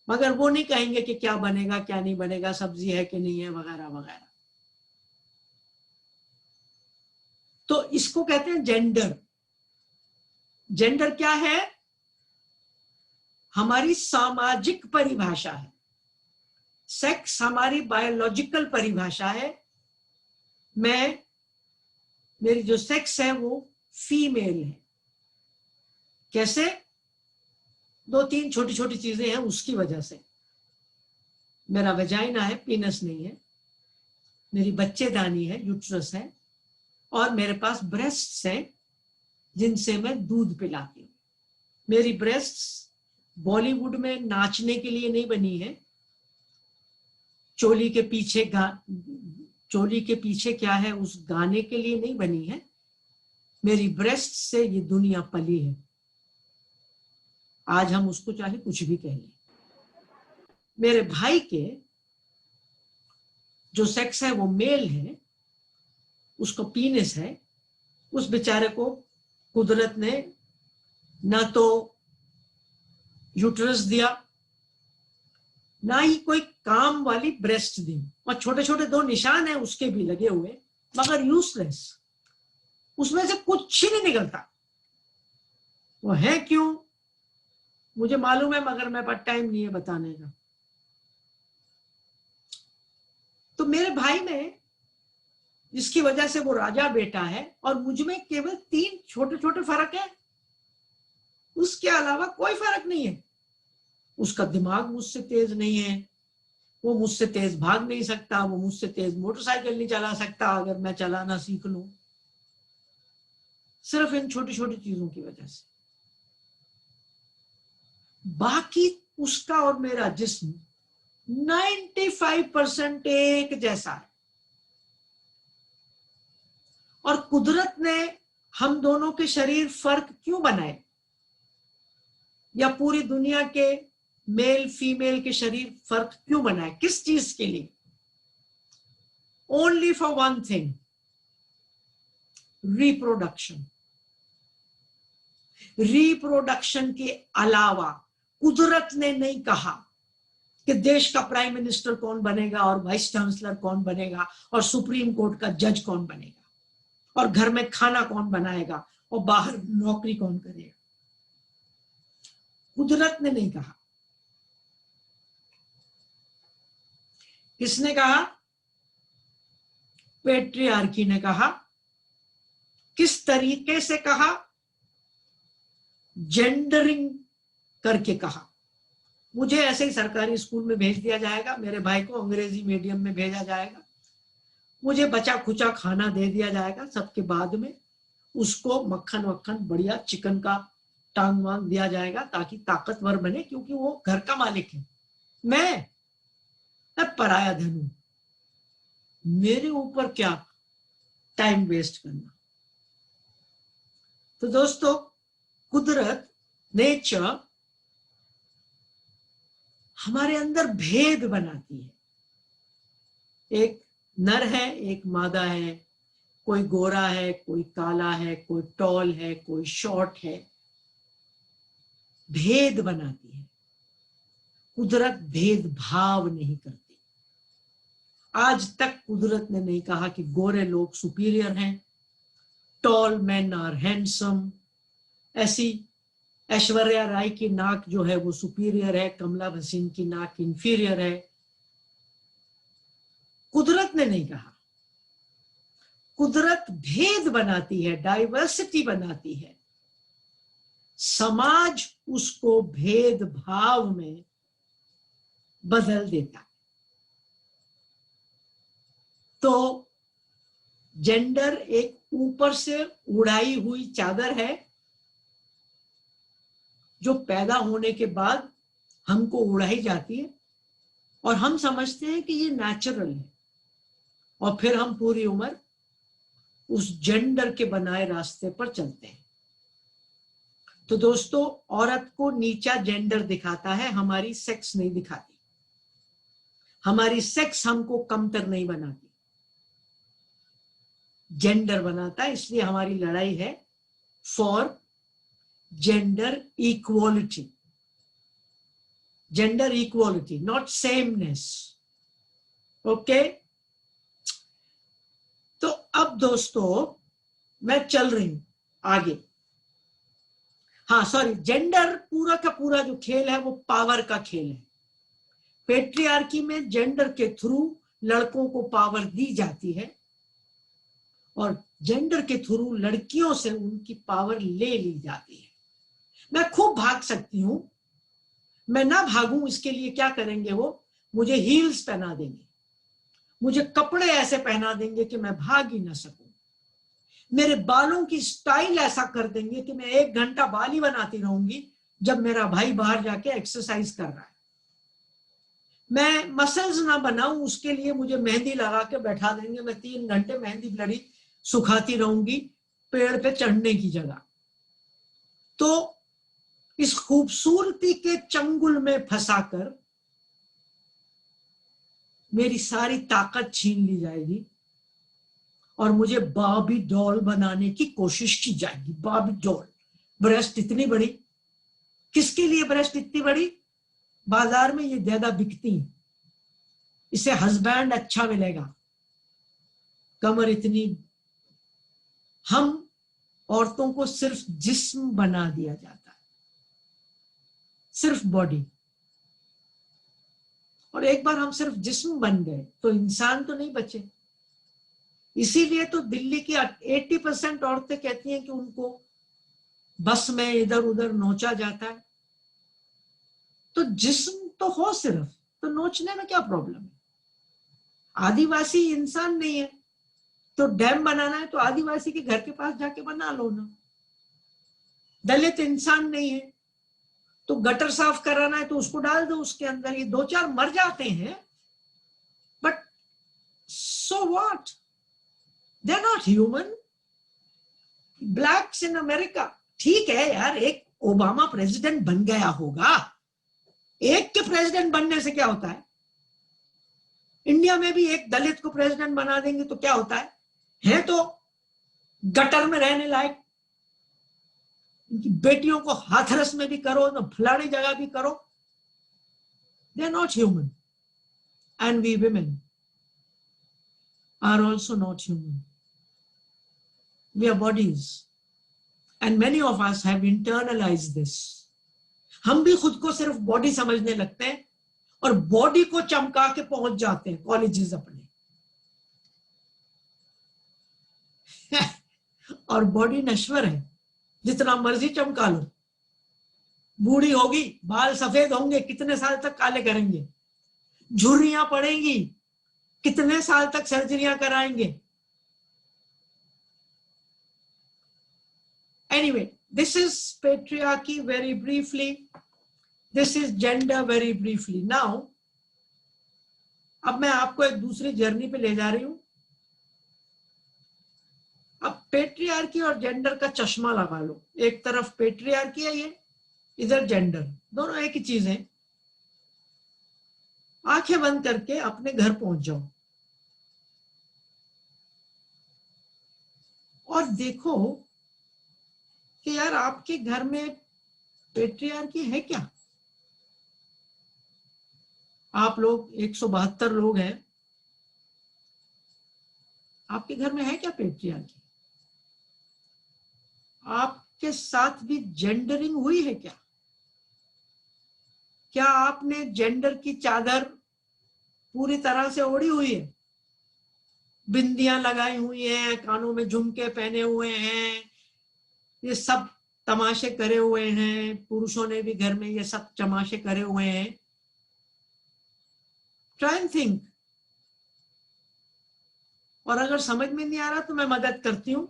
मगर वो नहीं कहेंगे कि क्या बनेगा क्या नहीं बनेगा, सब्जी है कि नहीं है, वगैरह वगैरह। तो इसको कहते हैं जेंडर। जेंडर क्या है? हमारी सामाजिक परिभाषा है। सेक्स हमारी बायोलॉजिकल परिभाषा है। मेरी जो सेक्स है वो फीमेल है। कैसे? 2-3 छोटी छोटी चीजें हैं उसकी वजह से। मेरा वेजाइना है, पीनस नहीं है। मेरी बच्चेदानी है, यूट्रस है, और मेरे पास ब्रेस्ट्स हैं जिनसे मैं दूध पिलाती हूँ। मेरी ब्रेस्ट्स बॉलीवुड में नाचने के लिए नहीं बनी है। चोली के पीछे क्या है उस गाने के लिए नहीं बनी है। मेरी ब्रेस्ट से ये दुनिया पली है। आज हम उसको चाहे कुछ भी कह लें। मेरे भाई के जो सेक्स है वो मेल है, उसको पीनिस है। उस बेचारे को कुदरत ने ना तो यूट्रस दिया, ना ही कोई काम वाली ब्रेस्ट दी, और छोटे छोटे 2 निशान हैं उसके भी लगे हुए, मगर यूजलेस। उसमें से कुछ ही नहीं निकलता। वो है क्यों मुझे मालूम है, मगर मेरे पास टाइम नहीं है बताने का। तो मेरे भाई में, जिसकी वजह से वो राजा बेटा है, और मुझ में केवल 3 छोटे छोटे फर्क है, उसके अलावा कोई फर्क नहीं है। उसका दिमाग मुझसे तेज नहीं है, वो मुझसे तेज भाग नहीं सकता, वो मुझसे तेज मोटरसाइकिल नहीं चला सकता अगर मैं चलाना सीख लूं। सिर्फ इन छोटी छोटी चीजों की वजह से। बाकी उसका और मेरा जिस्म 95% एक जैसा है। और कुदरत ने हम दोनों के शरीर फर्क क्यों बनाए, या पूरी दुनिया के मेल फीमेल के शरीर फर्क क्यों बनाए, किस चीज के लिए? Only for one thing, reproduction. Reproduction के अलावा कुदरत ने नहीं कहा कि देश का प्राइम मिनिस्टर कौन बनेगा और वाइस चांसलर कौन बनेगा और सुप्रीम कोर्ट का जज कौन बनेगा और घर में खाना कौन बनाएगा और बाहर नौकरी कौन करेगा। कुदरत ने नहीं कहा। किसने कहा? पेट्रियार्की ने कहा। किस तरीके से कहा? जेंडरिंग करके कहा। मुझे ऐसे ही सरकारी स्कूल में भेज दिया जाएगा, मेरे भाई को अंग्रेजी मीडियम में भेजा जाएगा, मुझे बचा खुचा खाना दे दिया जाएगा, सबके बाद में उसको मक्खन वक्खन बढ़िया चिकन का टांग वांग दिया जाएगा ताकि ताकतवर बने, क्योंकि वो घर का मालिक है। मैं पराया धन हूं, मेरे ऊपर क्या टाइम वेस्ट करना। तो दोस्तों, कुदरत, नेचर हमारे अंदर भेद बनाती है। एक नर है, एक मादा है, कोई गोरा है, कोई काला है, कोई टॉल है, कोई शॉर्ट है, भेद बनाती है। कुदरत भेदभाव नहीं करती। आज तक कुदरत ने नहीं कहा कि गोरे लोग सुपीरियर हैं, टॉल मैन आर हैंडसम, ऐसी ऐश्वर्या राय की नाक जो है वो सुपीरियर है, कमला भसीन की नाक इंफीरियर है। कुदरत ने नहीं कहा। कुदरत भेद बनाती है, डाइवर्सिटी बनाती है, समाज उसको भेदभाव में बदल देता है। तो जेंडर एक ऊपर से उड़ाई हुई चादर है जो पैदा होने के बाद हमको उड़ाई जाती है और हम समझते हैं कि ये नेचुरल है, और फिर हम पूरी उम्र उस जेंडर के बनाए रास्ते पर चलते हैं। तो दोस्तों, औरत को नीचा जेंडर दिखाता है, हमारी सेक्स नहीं दिखाती। हमारी सेक्स हमको कमतर नहीं बनाती, जेंडर बनाता है। इसलिए हमारी लड़ाई है for gender equality. Gender equality, not sameness. Okay, तो अब दोस्तों मैं चल रही हूं आगे। हाँ सॉरी, जेंडर पूरा का पूरा जो खेल है वो पावर का खेल है। पेट्रियार्की में जेंडर के थ्रू लड़कों को पावर दी जाती है और जेंडर के थ्रू लड़कियों से उनकी पावर ले ली जाती है। मैं खूब भाग सकती हूं, मैं ना भागूं इसके लिए क्या करेंगे वो? मुझे हील्स पहना देंगे, मुझे कपड़े ऐसे पहना देंगे कि मैं भाग ही ना सकूं, मेरे बालों की स्टाइल ऐसा कर देंगे कि मैं 1 घंटा बाल ही बनाती रहूंगी जब मेरा भाई बाहर जाके एक्सरसाइज कर रहा है। मैं मसल्स ना बनाऊं उसके लिए मुझे मेहंदी लगा के बैठा देंगे, मैं 3 घंटे मेहंदी ब्लडी सुखाती रहूंगी पेड़ पे चढ़ने की जगह। तो इस खूबसूरती के चंगुल में फंसाकर मेरी सारी ताकत छीन ली जाएगी और मुझे बाबी डॉल बनाने की कोशिश की जाएगी। बाबी डॉल, ब्रेस्ट इतनी बड़ी, किसके लिए ब्रेस्ट इतनी बड़ी? बाजार में ये ज्यादा बिकती है, इसे हस्बैंड अच्छा मिलेगा। कमर इतनी, हम औरतों को सिर्फ जिस्म बना दिया जाता है, सिर्फ बॉडी। और एक बार हम सिर्फ जिस्म बन गए तो इंसान तो नहीं बचे। इसीलिए तो दिल्ली की 80% औरतें कहती हैं कि उनको बस में इधर उधर नोचा जाता है। तो जिस्म तो हो सिर्फ, तो नोचने में क्या प्रॉब्लम है? आदिवासी इंसान नहीं है तो डैम बनाना है तो आदिवासी के घर के पास जाके बना लो ना। दलित इंसान नहीं है तो गटर साफ कराना है तो उसको डाल दो उसके अंदर, ये 2-4 मर जाते हैं, but so what, they are not human, blacks in America, ठीक है यार, एक ओबामा प्रेसिडेंट बन गया होगा, एक के प्रेसिडेंट बनने से क्या होता है? इंडिया में भी एक दलित को प्रेसिडेंट बना देंगे तो क्या होता है तो गटर में रहने लायक। इनकी बेटियों को हाथरस में भी करो तो फलानी जगह भी करो। They are not human and we women are also not human. We are bodies and many of us have internalized this. हम भी खुद को सिर्फ बॉडी समझने लगते हैं और बॉडी को चमका के पहुंच जाते हैं कॉलेजेस अपने। और बॉडी नश्वर है, जितना मर्जी चमका लो, बूढ़ी होगी, बाल सफेद होंगे, कितने साल तक काले करेंगे, झुर्रियां पड़ेंगी, कितने साल तक सर्जरियां कराएंगे। Anyway, this is patriarchy very briefly. This is gender very briefly. Now, अब मैं आपको एक दूसरी जर्नी पे ले जा रही हूं। अब पेट्रियार्की और जेंडर का चश्मा लगा लो, एक तरफ पेट्रियार्की है ये, इधर जेंडर, दोनों एक ही चीज है। आंखें बंद करके अपने घर पहुंच जाओ और देखो कि यार आपके घर में पेट्रियार्की है क्या? आप लोग 172 लोग हैं, आपके घर में है क्या पेट्रियार्की? आपके साथ भी जेंडरिंग हुई है क्या? क्या आपने जेंडर की चादर पूरी तरह से ओढ़ी हुई है? बिंदियां लगाई हुई हैं, कानों में झुमके पहने हुए हैं, ये सब तमाशे करे हुए हैं, पुरुषों ने भी घर में ये सब तमाशे करे हुए हैं। Try and think. और अगर समझ में नहीं आ रहा तो मैं मदद करती हूं,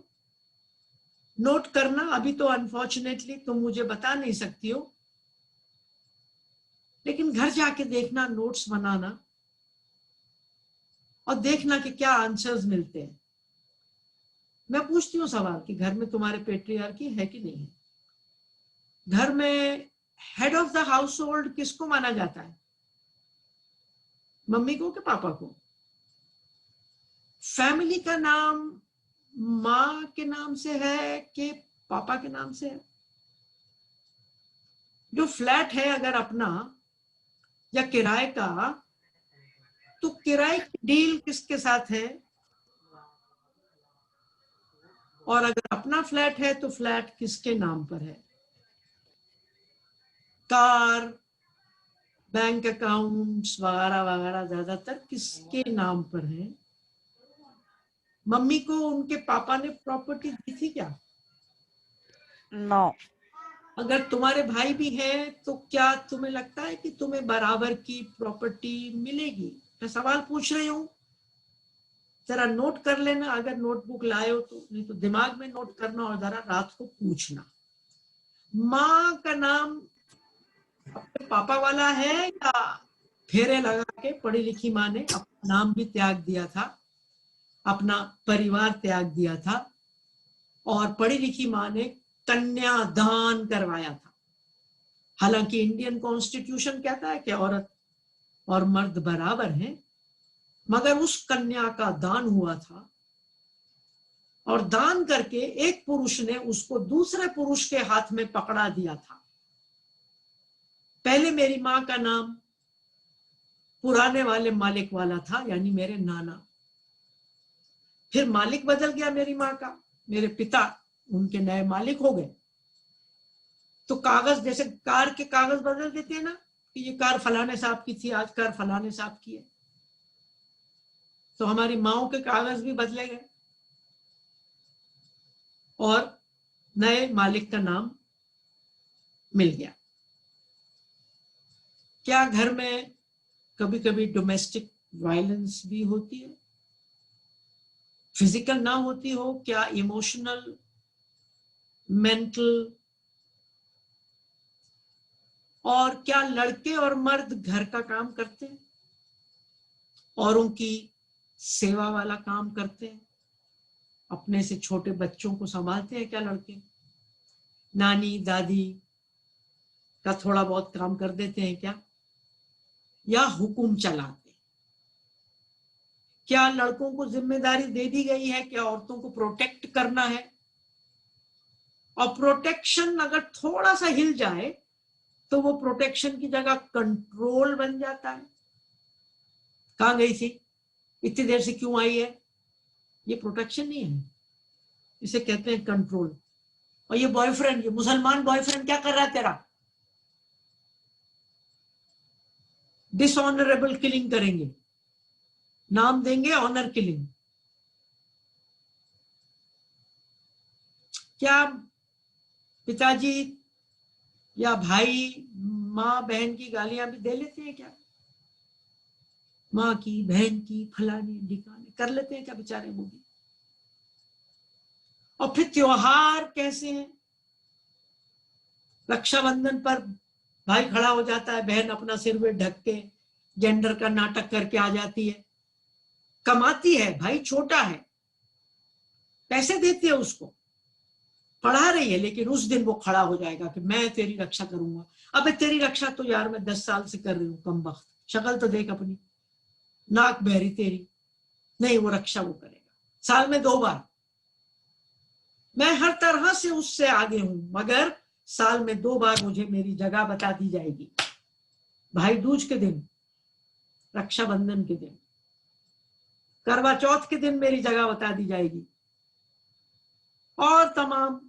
नोट करना। अभी तो अनफॉर्चुनेटली तुम मुझे बता नहीं सकती हो, लेकिन घर जाके देखना, नोट्स बनाना और देखना कि क्या आंसर्स मिलते हैं। मैं पूछती हूँ सवाल कि घर में तुम्हारे पेट्रियार्की है कि नहीं है? घर में head of the house hold किसको माना जाता है? मम्मी को कि पापा को? फैमिली का नाम माँ के नाम से है कि पापा के नाम से है? जो फ्लैट है अगर अपना या किराए का, तो किराए की डील किसके साथ है? और अगर अपना फ्लैट है तो फ्लैट किसके नाम पर है? कार, बैंक अकाउंट्स वगैरह वगैरह ज्यादातर किसके नाम पर है? मम्मी को उनके पापा ने प्रॉपर्टी दी थी क्या?
नो।
अगर तुम्हारे भाई भी हैं तो क्या तुम्हें लगता है कि तुम्हें बराबर की प्रॉपर्टी मिलेगी? मैं सवाल पूछ रही हूं, जरा नोट कर लेना अगर नोटबुक लाए हो तो, नहीं तो दिमाग में नोट करना और जरा रात को पूछना। माँ का नाम अपने पापा वाला है या फेरे लगा के पढ़ी लिखी माँ ने अपना नाम भी त्याग दिया था, अपना परिवार त्याग दिया था, और पढ़ी लिखी माँ ने कन्यादान करवाया था? हालांकि इंडियन कॉन्स्टिट्यूशन कहता है कि औरत और मर्द बराबर हैं, मगर उस कन्या का दान हुआ था और दान करके एक पुरुष ने उसको दूसरे पुरुष के हाथ में पकड़ा दिया था। पहले मेरी माँ का नाम पुराने वाले मालिक वाला था, यानी मेरे नाना। फिर मालिक बदल गया मेरी माँ का, मेरे पिता उनके नए मालिक हो गए। तो कागज, जैसे कार के कागज बदल देते हैं ना, कि ये कार फलाने साहब की थी, आज कार फलाने साहब की है, तो हमारी माओ के कागज भी बदले गए और नए मालिक का नाम मिल गया। क्या घर में कभी कभी डोमेस्टिक वायलेंस भी होती है? फिजिकल ना होती हो, क्या इमोशनल, मेंटल? और क्या लड़के और मर्द घर का काम करते हैं, औरों की सेवा वाला काम करते हैं? अपने से छोटे बच्चों को संभालते हैं क्या लड़के? नानी दादी का थोड़ा बहुत काम कर देते हैं क्या, या हुकुम चलाते? क्या लड़कों को जिम्मेदारी दे दी गई है कि औरतों को प्रोटेक्ट करना है? और प्रोटेक्शन अगर थोड़ा सा हिल जाए तो वो प्रोटेक्शन की जगह कंट्रोल बन जाता है। कहां गई थी, इतनी देर से क्यों आई है? ये प्रोटेक्शन नहीं है, इसे कहते हैं कंट्रोल। और ये बॉयफ्रेंड, ये मुसलमान बॉयफ्रेंड क्या कर रहा है तेरा? डिसऑनरेबल किलिंग करेंगे, नाम देंगे ऑनर किलिंग। क्या पिताजी या भाई माँ बहन की गालियां भी दे लेते हैं क्या? माँ की, बहन की, फलाने ढिकाने कर लेते हैं क्या बेचारे वो भी? और फिर त्योहार कैसे हैं? रक्षाबंधन पर भाई खड़ा हो जाता है, बहन अपना सिर में ढक के जेंडर का नाटक करके आ जाती है। कमाती है, भाई छोटा है, पैसे देती है उसको, पढ़ा रही है, लेकिन उस दिन वो खड़ा हो जाएगा कि मैं तेरी रक्षा करूंगा। अबे तेरी रक्षा तो यार मैं 10 साल से कर रही हूँ, कम वक्त, शक्ल तो देख अपनी, नाक बहरी तेरी। नहीं, वो रक्षा वो करेगा साल में 2 बार। मैं हर तरह से उससे आगे हूं, मगर साल में 2 बार मुझे मेरी जगह बता दी जाएगी। भाई दूज के दिन, रक्षाबंधन के दिन, करवा चौथ के दिन मेरी जगह बता दी जाएगी। और तमाम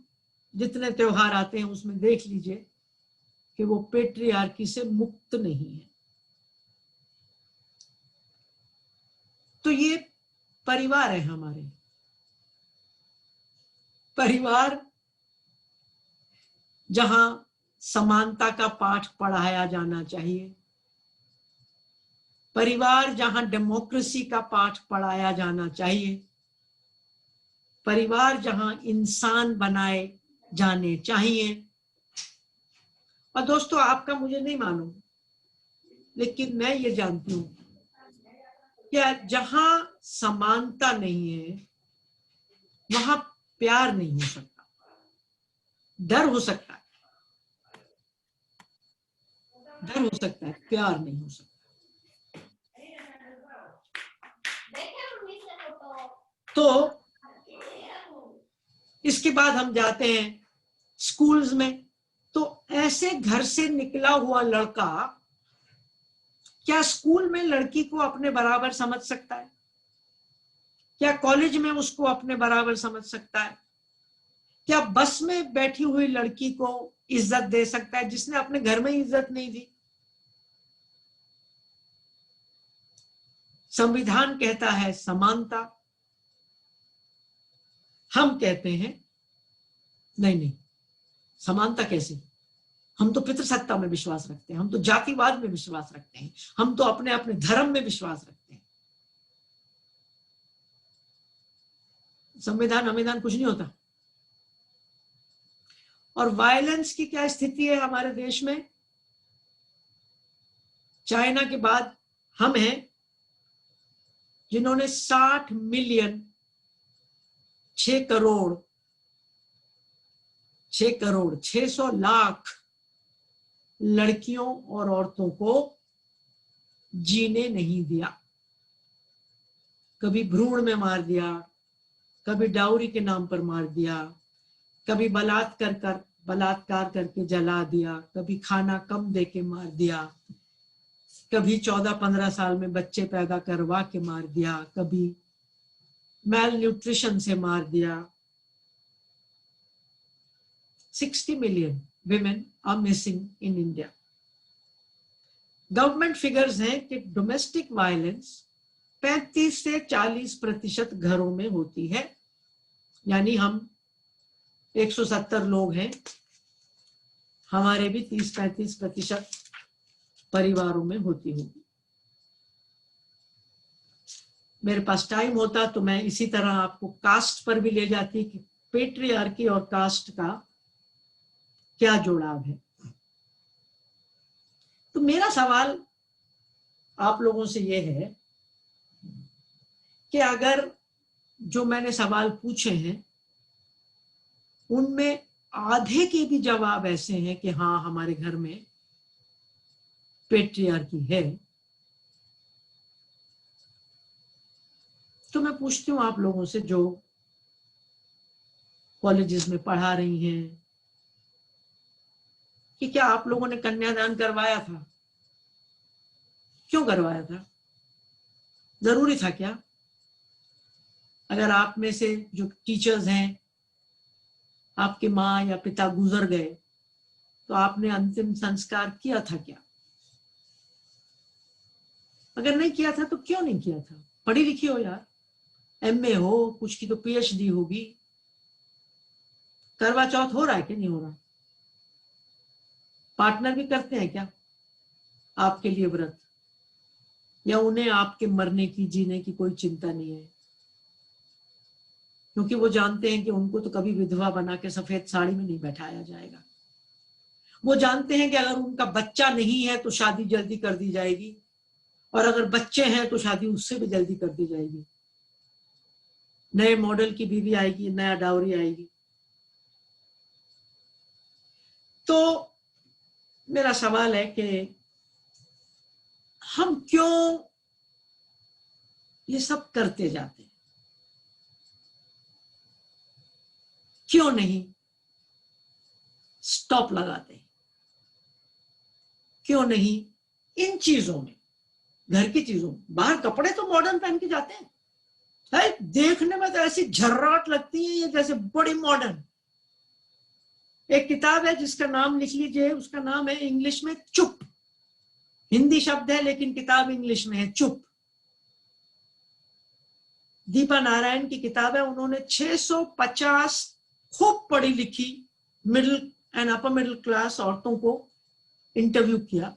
जितने त्योहार आते हैं उसमें देख लीजिए कि वो पेट्रियार्की से मुक्त नहीं है। तो ये परिवार है हमारे। परिवार जहां समानता का पाठ पढ़ाया जाना चाहिए, परिवार जहां डेमोक्रेसी का पाठ पढ़ाया जाना चाहिए, परिवार जहां इंसान बनाए जाने चाहिए। और दोस्तों, आपका मुझे नहीं मालूम, लेकिन मैं ये जानती हूं कि जहां समानता नहीं है वहां प्यार नहीं हो सकता, डर हो सकता है, डर हो सकता है, प्यार नहीं हो सकता। तो इसके बाद हम जाते हैं स्कूल्स में। तो ऐसे घर से निकला हुआ लड़का क्या स्कूल में लड़की को अपने बराबर समझ सकता है? क्या कॉलेज में उसको अपने बराबर समझ सकता है? क्या बस में बैठी हुई लड़की को इज्जत दे सकता है जिसने अपने घर में इज्जत नहीं दी? संविधान कहता है समानता, हम कहते हैं नहीं नहीं, समानता कैसे? हम तो पितृसत्ता में विश्वास रखते हैं, हम तो जातिवाद में विश्वास रखते हैं, हम तो अपने अपने धर्म में विश्वास रखते हैं। संविधान कुछ नहीं होता। और वायलेंस की क्या स्थिति है हमारे देश में? चाइना के बाद हम हैं जिन्होंने 60 मिलियन 6 करोड़ 600 लाख लड़कियों और औरतों को जीने नहीं दिया। कभी भ्रूण में मार दिया, कभी डाउरी के नाम पर मार दिया, कभी बलात्कार करके जला दिया, कभी खाना कम दे के मार दिया, कभी 14-15 साल में बच्चे पैदा करवा के मार दिया, कभी मैल न्यूट्रिशन से मार दिया। 60 million women are missing in India. Government figures हैं कि डोमेस्टिक वायलेंस 35 से 40% घरों में होती है। यानी हम 170 लोग हैं, हमारे भी 30-35% परिवारों में होती होगी। मेरे पास टाइम होता तो मैं इसी तरह आपको कास्ट पर भी ले जाती कि पेट्रियार्की और कास्ट का क्या जुड़ाव है। तो मेरा सवाल आप लोगों से यह है कि अगर जो मैंने सवाल पूछे हैं उनमें आधे के भी जवाब ऐसे हैं कि हाँ हमारे घर में पेट्रियार्की है। तो मैं पूछती हूँ आप लोगों से जो कॉलेजेस में पढ़ा रही हैं कि क्या आप लोगों ने कन्यादान करवाया था? क्यों करवाया था? जरूरी था क्या? अगर आप में से जो टीचर्स हैं, आपके माँ या पिता गुजर गए तो आपने अंतिम संस्कार किया था क्या? अगर नहीं किया था तो क्यों नहीं किया था? पढ़ी लिखी हो यार, एमए हो, कुछ की तो पीएचडी होगी। करवा चौथ हो रहा है कि नहीं हो रहा? पार्टनर भी करते हैं क्या आपके लिए व्रत? या उन्हें आपके मरने की जीने की कोई चिंता नहीं है, क्योंकि वो जानते हैं कि उनको तो कभी विधवा बना के सफेद साड़ी में नहीं बैठाया जाएगा। वो जानते हैं कि अगर उनका बच्चा नहीं है तो शादी जल्दी कर दी जाएगी, और अगर बच्चे हैं तो शादी उससे भी जल्दी कर दी जाएगी। नए मॉडल की बीवी आएगी, नया डाउरी आएगी। तो मेरा सवाल है कि हम क्यों ये सब करते जाते हैं? क्यों नहीं स्टॉप लगाते? क्यों नहीं इन चीजों में, घर की चीजों में? बाहर कपड़े तो मॉडर्न पहन के जाते हैं, है? देखने में तो ऐसी झर्राट लगती है ये जैसे बड़ी मॉडर्न। एक किताब है जिसका नाम लिख लीजिए, उसका नाम है इंग्लिश में चुप। हिंदी शब्द है लेकिन किताब इंग्लिश में है, चुप। दीपा नारायण की किताब है। उन्होंने 650 खूब पढ़ी लिखी middle and upper middle class औरतों को इंटरव्यू किया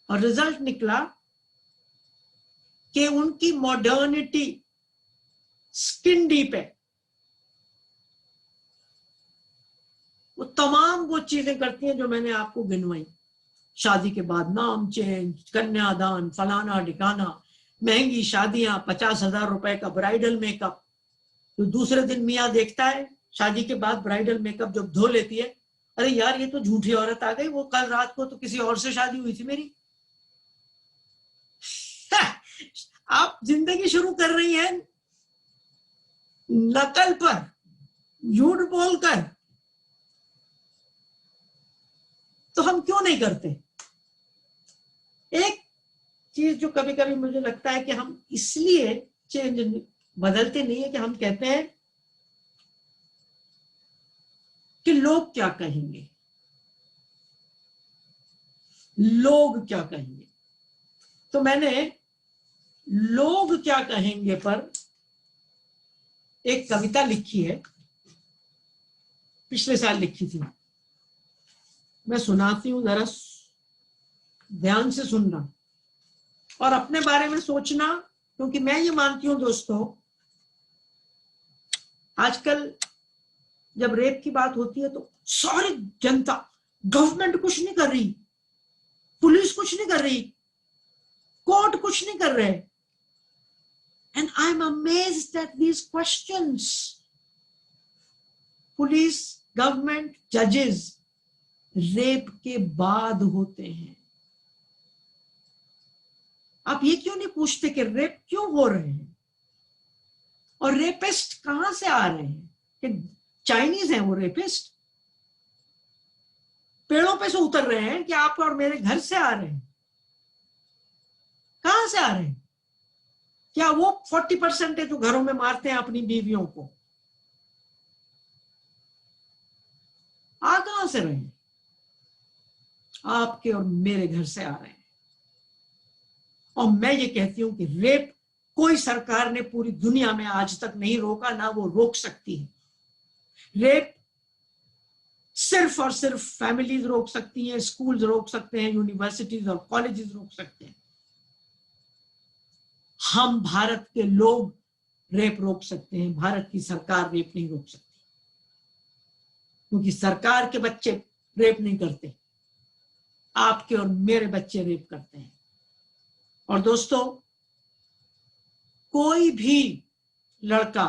और रिजल्ट निकला कि उनकी मॉडर्निटी स्किन डीप है। वो तमाम वो चीजें करती हैं जो मैंने आपको गिनवाई। शादी के बाद नाम चेंज, कन्यादान, फलाना ढिकाना, महंगी शादियां, 50,000 रुपए का ब्राइडल मेकअप। तो दूसरे दिन मियाँ देखता है शादी के बाद ब्राइडल मेकअप जब धो लेती है, अरे यार ये तो झूठी औरत आ गई, वो कल रात को तो किसी और से शादी हुई थी मेरी। आप जिंदगी शुरू कर रही हैं नकल पर, झूठ बोलकर। तो हम क्यों नहीं करते? एक चीज जो कभी कभी मुझे लगता है कि हम इसलिए चेंज बदलते नहीं है कि हम कहते हैं कि लोग क्या कहेंगे, लोग क्या कहेंगे। तो मैंने लोग क्या कहेंगे पर एक कविता लिखी है, पिछले साल लिखी थी। मैं सुनाती हूं, जरा ध्यान से सुनना और अपने बारे में सोचना, क्योंकि मैं ये मानती हूं दोस्तों, आजकल जब रेप की बात होती है तो सारी जनता, गवर्नमेंट कुछ नहीं कर रही, पुलिस कुछ नहीं कर रही, कोर्ट कुछ नहीं कर रहे। And I'm amazed at these questions. Police, government, जजेस रेप के बाद होते हैं। आप ये क्यों नहीं पूछते कि रेप क्यों हो रहे हैं और रेपिस्ट कहां से आ रहे हैं? कि चाइनीज हैं वो रेपिस्ट? पेड़ों पे से उतर रहे हैं कि आप और मेरे घर से आ रहे हैं? कहां से आ रहे हैं? क्या वो 40% है जो घरों में मारते हैं अपनी बीवियों को? आ कहां से रहे हैं? आपके और मेरे घर से आ रहे हैं। और मैं ये कहती हूं कि रेप कोई सरकार ने पूरी दुनिया में आज तक नहीं रोका, ना वो रोक सकती है। रेप सिर्फ और सिर्फ फैमिलीज रोक सकती हैं, स्कूल्स रोक सकते हैं, यूनिवर्सिटीज और कॉलेजेस रोक सकते हैं। हम भारत के लोग रेप रोक सकते हैं, भारत की सरकार रेप नहीं रोक सकती, क्योंकि सरकार के बच्चे रेप नहीं करते, आपके और मेरे बच्चे रेप करते हैं। और दोस्तों, कोई भी लड़का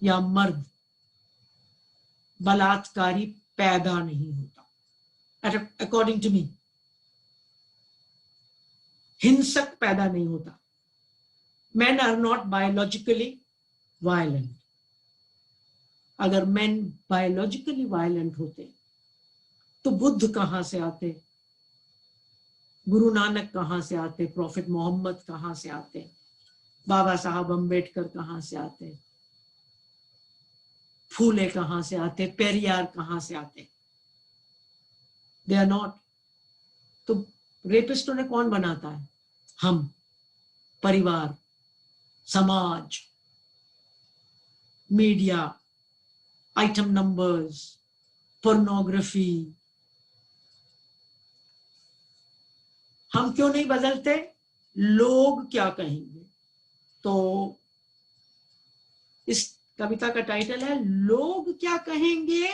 या मर्द बलात्कारी पैदा नहीं होता, अकॉर्डिंग टू मी। हिंसक पैदा नहीं होता। Men are not biologically violent. अगर men biologically violent होते तो बुद्ध कहां से आते, गुरु नानक कहां से आते, प्रॉफिट मोहम्मद कहां से आते, बाबा साहब अम्बेडकर कहां से आते, फूले कहां से आते, पेरियार कहां से आते? They are not. तो रेपिस्टों ने कौन बनाता है? हम, परिवार, समाज, मीडिया, आइटम नंबर्स, पोर्नोग्राफी। हम क्यों नहीं बदलते? लोग क्या कहेंगे। तो इस कविता का टाइटल है लोग क्या कहेंगे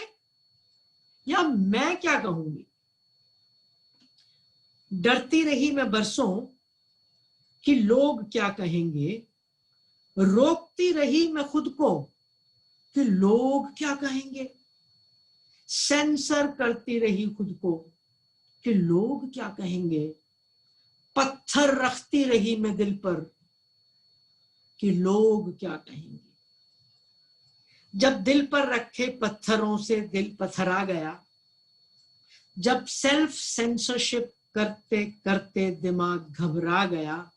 या मैं क्या कहूंगी। डरती रही मैं बरसों कि लोग क्या कहेंगे, रोकती रही मैं खुद को कि लोग क्या कहेंगे, सेंसर करती रही खुद को कि लोग क्या कहेंगे, पत्थर रखती रही मैं दिल पर कि लोग क्या कहेंगे। जब दिल पर रखे पत्थरों से दिल पत्थरा गया, जब सेल्फ सेंसरशिप करते करते दिमाग घबरा गया,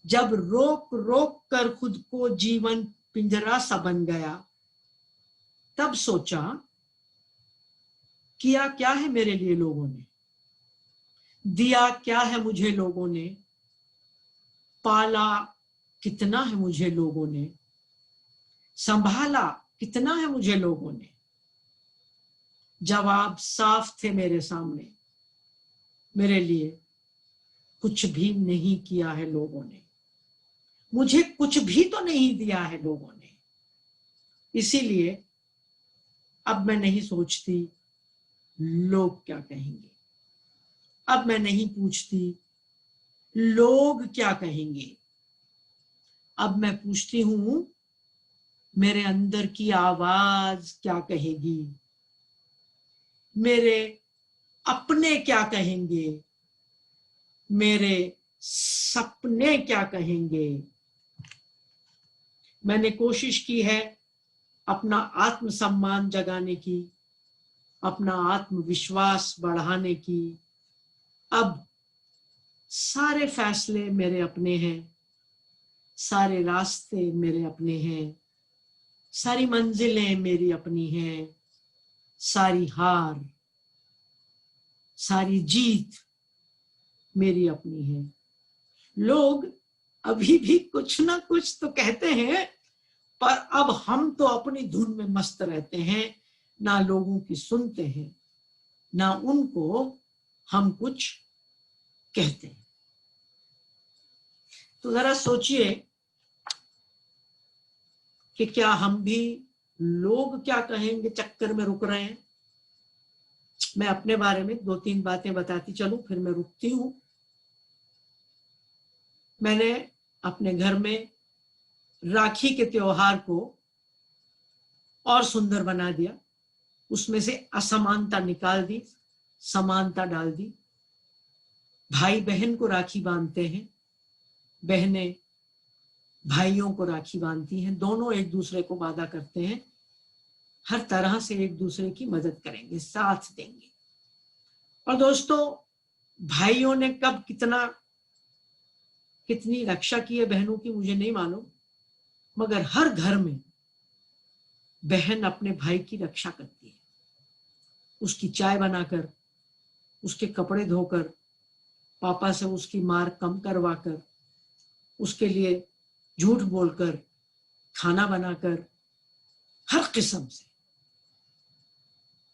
जब रोक रोक कर खुद को जीवन पिंजरा सा बन गया, तब सोचा किया क्या है मेरे लिए लोगों ने, दिया क्या है मुझे लोगों ने, पाला कितना है मुझे लोगों ने, संभाला कितना है मुझे लोगों ने। जवाब साफ थे मेरे सामने, मेरे लिए कुछ भी नहीं किया है लोगों ने, मुझे कुछ भी तो नहीं दिया है लोगों ने। इसीलिए अब मैं नहीं सोचती लोग क्या कहेंगे, अब मैं नहीं पूछती लोग क्या कहेंगे, अब मैं पूछती हूं मेरे अंदर की आवाज क्या कहेगी, मेरे अपने क्या कहेंगे, मेरे सपने क्या कहेंगे। मैंने कोशिश की है अपना आत्मसम्मान जगाने की, अपना आत्मविश्वास बढ़ाने की। अब सारे फैसले मेरे अपने हैं, सारे रास्ते मेरे अपने हैं, सारी मंजिलें मेरी अपनी हैं, सारी हार सारी जीत मेरी अपनी है। लोग अभी भी कुछ ना कुछ तो कहते हैं, पर अब हम तो अपनी धुन में मस्त रहते हैं, ना लोगों की सुनते हैं, ना उनको हम कुछ कहते हैं। तो जरा सोचिए कि क्या हम भी लोग क्या कहेंगे चक्कर में रुक रहे हैं। मैं अपने बारे में 2-3 बातें बताती चलूं, फिर मैं रुकती हूं। मैंने अपने घर में राखी के त्योहार को और सुंदर बना दिया, उसमें से असमानता निकाल दी, समानता डाल दी। भाई बहन को राखी बांधते हैं, बहनें भाइयों को राखी बांधती हैं, दोनों एक दूसरे को वादा करते हैं हर तरह से एक दूसरे की मदद करेंगे, साथ देंगे। और दोस्तों, भाइयों ने कब कितनी रक्षा की है बहनों की मुझे नहीं मालूम, मगर हर घर में बहन अपने भाई की रक्षा करती है। उसकी चाय बनाकर, उसके कपड़े धोकर, पापा से उसकी मार कम करवाकर, उसके लिए झूठ बोलकर, खाना बनाकर, हर किस्म से।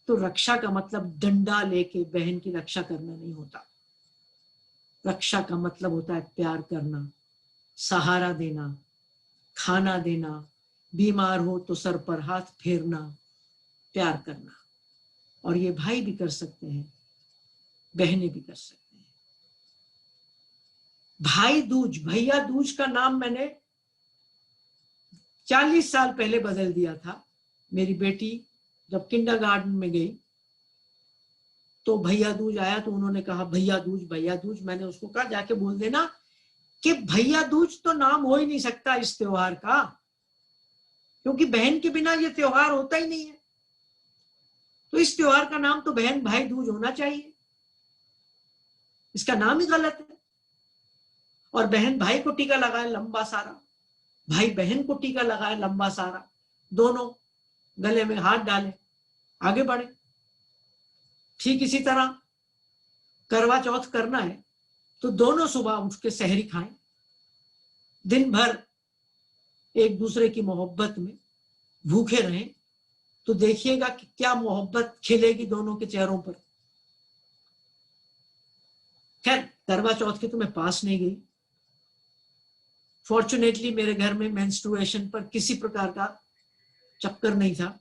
तो रक्षा का मतलब डंडा लेके बहन की रक्षा करना नहीं होता। रक्षा का मतलब होता है प्यार करना, सहारा देना, खाना देना, बीमार हो तो सर पर हाथ फेरना, प्यार करना। और ये भाई भी कर सकते हैं, बहनें भी कर सकते हैं। भाई दूज, भैया दूज का नाम मैंने 40 साल पहले बदल दिया था। मेरी बेटी जब किंडरगार्टन में गई तो भैया दूज आया तो उन्होंने कहा भैया दूज भैया दूज। मैंने उसको कहा जाके बोल देना कि भैया दूज तो नाम हो ही नहीं सकता इस त्योहार का, क्योंकि बहन के बिना ये त्योहार होता ही नहीं है। तो इस त्योहार का नाम तो बहन भाई दूज होना चाहिए, इसका नाम ही गलत है। और बहन भाई को टीका लगाए लंबा सारा, भाई बहन को टीका लगाए लंबा सारा, दोनों गले में हाथ डाले आगे बढ़े। ठीक इसी तरह करवा चौथ करना है तो दोनों सुबह उठ के सहरी खाएं, दिन भर एक दूसरे की मोहब्बत में भूखे रहें, तो देखिएगा कि क्या मोहब्बत खिलेगी दोनों के चेहरों पर। खैर करवा चौथ के तो मैं पास नहीं गई। फॉर्चुनेटली मेरे घर में मेंस्ट्रुएशन पर किसी प्रकार का चक्कर नहीं था।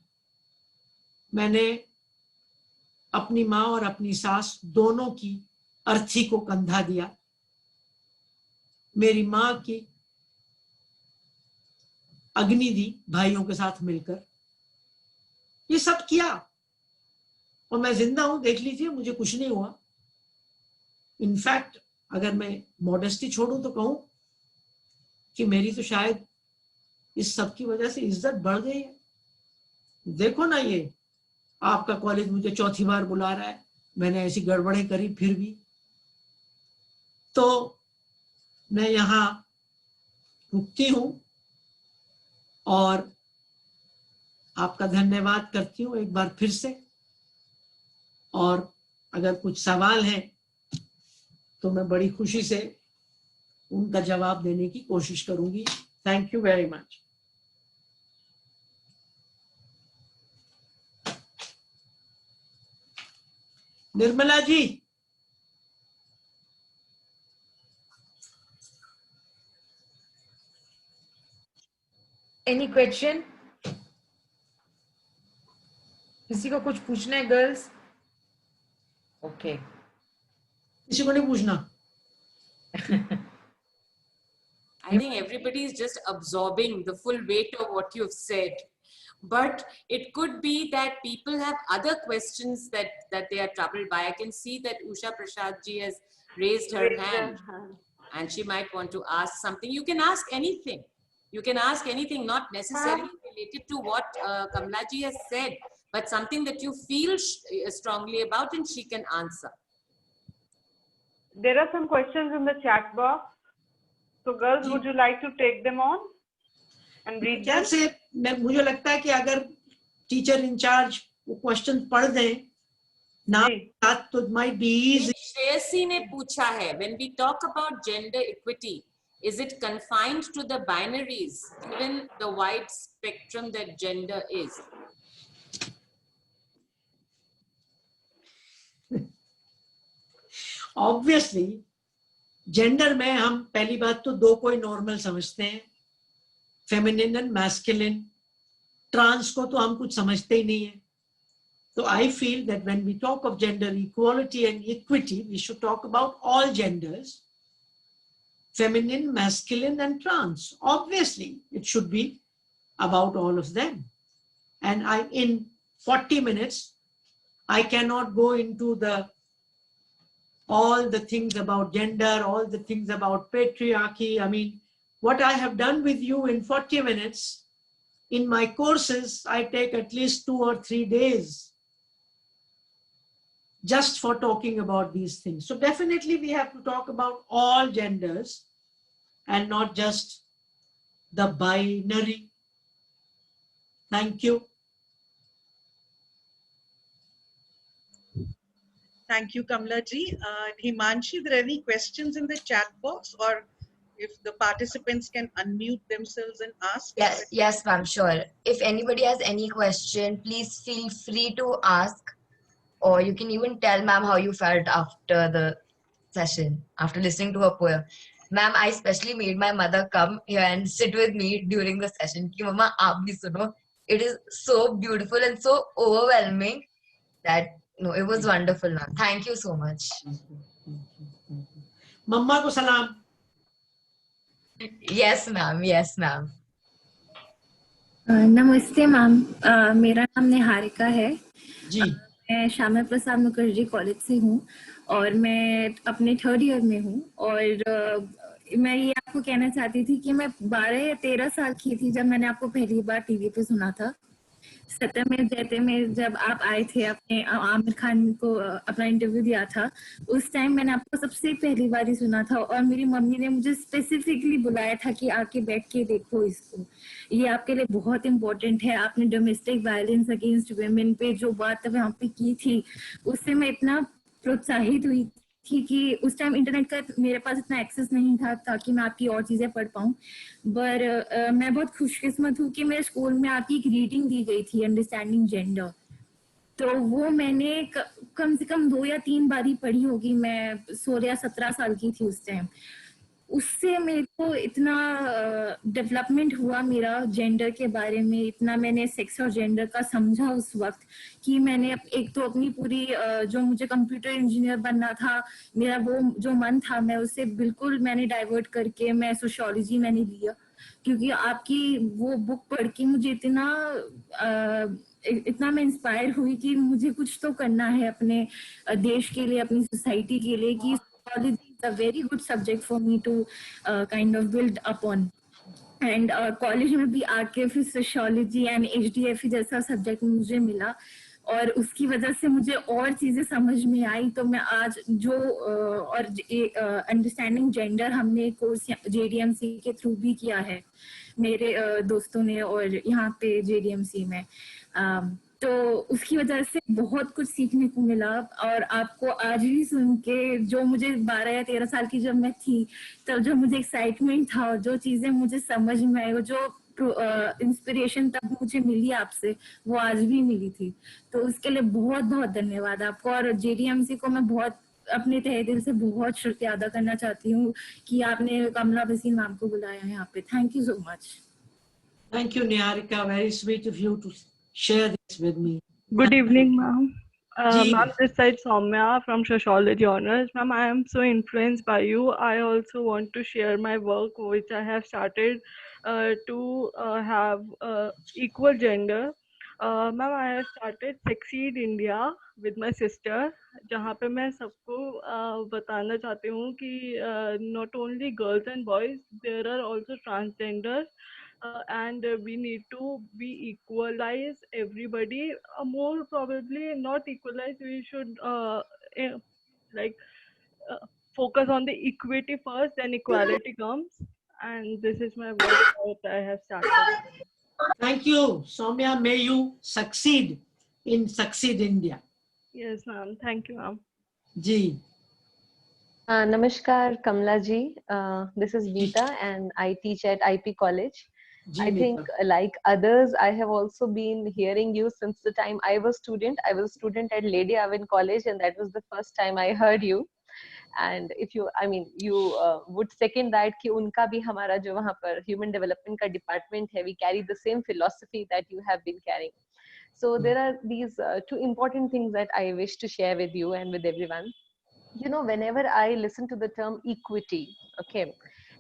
मैंने अपनी माँ और अपनी सास दोनों की अर्थी को कंधा दिया। मेरी माँ की अग्नि दी भाइयों के साथ मिलकर। ये सब किया और मैं जिंदा हूं, देख लीजिए, मुझे कुछ नहीं हुआ। इनफैक्ट अगर मैं मॉडेस्टी छोड़ूं तो कहूं कि मेरी तो शायद इस सब की वजह से इज्जत बढ़ गई है। देखो ना, ये आपका कॉलेज मुझे चौथी बार बुला रहा है, मैंने ऐसी गड़बड़ें करी फिर भी। तो मैं यहाँ रुकती हूं और आपका धन्यवाद करती हूँ एक बार फिर से। और अगर कुछ सवाल है तो मैं बड़ी खुशी से उनका जवाब देने की कोशिश करूंगी। Thank you very much. Nirmala ji,
any question? किसी को कुछ पूछना है गर्ल्स? ओके,
किसी को नहीं पूछना?
I think everybody is just absorbing the full weight of what you've said. But it could be that people have other questions that they are troubled by. I can see that Usha Prasad ji has raised her hand and she might want to ask something. You can ask anything. You can ask anything, not necessarily related to what Kamala ji has said, but something that you feel strongly about and she can answer.
There are some questions in the chat box. So girls, would you like to take them on and read them?
कैसे, मुझे लगता है कि अगर teacher in charge वो question पढ़ दें ना तो it might be easy.
Shreyasi ने पूछा है, when we talk about gender equity, is it confined to the binaries given the wide spectrum that gender is?
Obviously, gender में हम पहली बात तो दो को ही नॉर्मल समझते हैं, फेमिनिन एंड मैस्कुलिन। ट्रांस को तो हम कुछ समझते ही नहीं है। तो I feel that when we talk of gender equality and equity, we should talk about all genders, feminine, masculine and trans. Obviously, it should be about all of them. And in 40 minutes, I cannot go into all the things about gender, all the things about patriarchy. I mean, what I have done with you in 40 minutes, in my courses, I take at least 2 or 3 days just for talking about these things. So definitely we have to talk about all genders and not just the binary. Thank you.
Thank you, Kamala ji. Himanshi, are there any questions in the chat box, or if the participants can unmute themselves and ask?
Yes, ma'am, sure. If anybody has any question, please feel free to ask, or you can even tell ma'am how you felt after the session, after listening to her poem. Ma'am, I especially made my mother come here and sit with me during the session. Ki mama, aap bhi suno. It is so beautiful and so overwhelming that no, it was wonderful, ma'am. Thank you so much.
मम्मा को सलाम।
Yes, ma'am. Yes, ma'am.
नमस्ते ma'am, मेरा नाम निहारिका है।
जी
मैं Shyama Prasad Mukherjee college से हूँ और मैं अपने 3rd ईयर में हूँ। और मैं ये आपको कहना चाहती थी कि मैं 12 या 13 साल की थी जब मैंने आपको पहली बार टीवी पे सुना था। सत्यमेव जयते में जब आप आए थे, अपने आमिर खान को अपना इंटरव्यू दिया था, उस टाइम मैंने आपको सबसे पहली बार ही सुना था और मेरी मम्मी ने मुझे स्पेसिफिकली बुलाया था कि आके बैठ के देखो इसको, ये आपके लिए बहुत इम्पोर्टेंट है। आपने डोमेस्टिक वायलेंस अगेंस्ट वुमेन पे जो बात वहाँ पे की थी, उससे मैं इतना प्रोत्साहित हुई थी कि उस टाइम इंटरनेट का मेरे पास इतना एक्सेस नहीं था ताकि मैं आपकी और चीजें पढ़ पाऊँ। पर मैं बहुत खुशकिस्मत हूँ कि मेरे स्कूल में आपकी एक रीडिंग दी गई थी, अंडरस्टैंडिंग जेंडर। तो वो मैंने कम से कम 2 या 3 बार ही पढ़ी होगी। मैं 16 या 17 साल की थी उस टाइम। उससे मेरे को इतना डेवलपमेंट हुआ मेरा जेंडर के बारे में, इतना मैंने सेक्स और जेंडर का समझा उस वक्त कि मैंने एक तो अपनी पूरी जो मुझे कंप्यूटर इंजीनियर बनना था, मेरा वो जो मन था, मैं उससे बिल्कुल मैंने डाइवर्ट करके मैं सोशियोलॉजी मैंने लिया। क्योंकि आपकी वो बुक पढ़ के मुझे इतना मैं इंस्पायर हुई कि मुझे कुछ तो करना है अपने देश के लिए, अपनी सोसाइटी के लिए, कि sociology is a very good subject for me to kind of build upon. And college में भी आके फिर सोशियोलॉजी एंड HDFE जैसा सब्जेक्ट मुझे मिला और उसकी वजह से मुझे और चीजें समझ में आई। तो मैं आज जो और अंडरस्टैंडिंग जेंडर हमने कोर्स JDMC के थ्रू भी किया है मेरे दोस्तों ने और यहाँ पे JDMC में, तो उसकी वजह से बहुत कुछ सीखने को मिला। और आपको आज भी सुन के, जो मुझे 12 या 13 साल की जब मैं थी, तब जो मुझे एक्साइटमेंट था और जो चीजें मुझे समझ में आई और जो इंस्पिरेशन तब मुझे मिली आपसे, वो आज भी मिली थी। तो उसके लिए बहुत बहुत धन्यवाद आपको। और JDMC को मैं बहुत अपने तहे दिल से बहुत शुक्रिया अदा करना चाहती हूँ कि आपने कमला भसीन मैम को बुलाया है यहाँ पे। Thank you so much.
Thank you Niharika, very sweet of you to share this with me.
Good evening, ma'am.
जी
Ma'am, this side Soumya from Sociology Honors. Ma'am, I am so influenced by you. I also want to share my work, which I have started to have equal gender. Ma'am, I have started Succeed India with my sister, जहाँ पे मैं सबको बताना चाहती हूँ कि not only girls and boys, there are also transgenders. And we need to be equalize everybody, more probably not equalize, we should like focus on the equity first, then equality comes. And this is my work that I have started.
Thank you Saumya, may you succeed in succeed India.
Yes, ma'am. Thank you, ma'am.
जी
Namaskar, Kamla ji. This is Geeta and I teach at IP College.
जी
I think like others, I have also been hearing you since the time I was student. I was a student at Lady Avin College and that was the first time I heard you. And if you, I mean, you would second that कि उनका भी हमारा जो वहाँ पर human development का department है, we carry the same philosophy that you have been carrying. So there are these two important things that I wish to share with you and with everyone. You know, whenever I listen to the term equity, okay,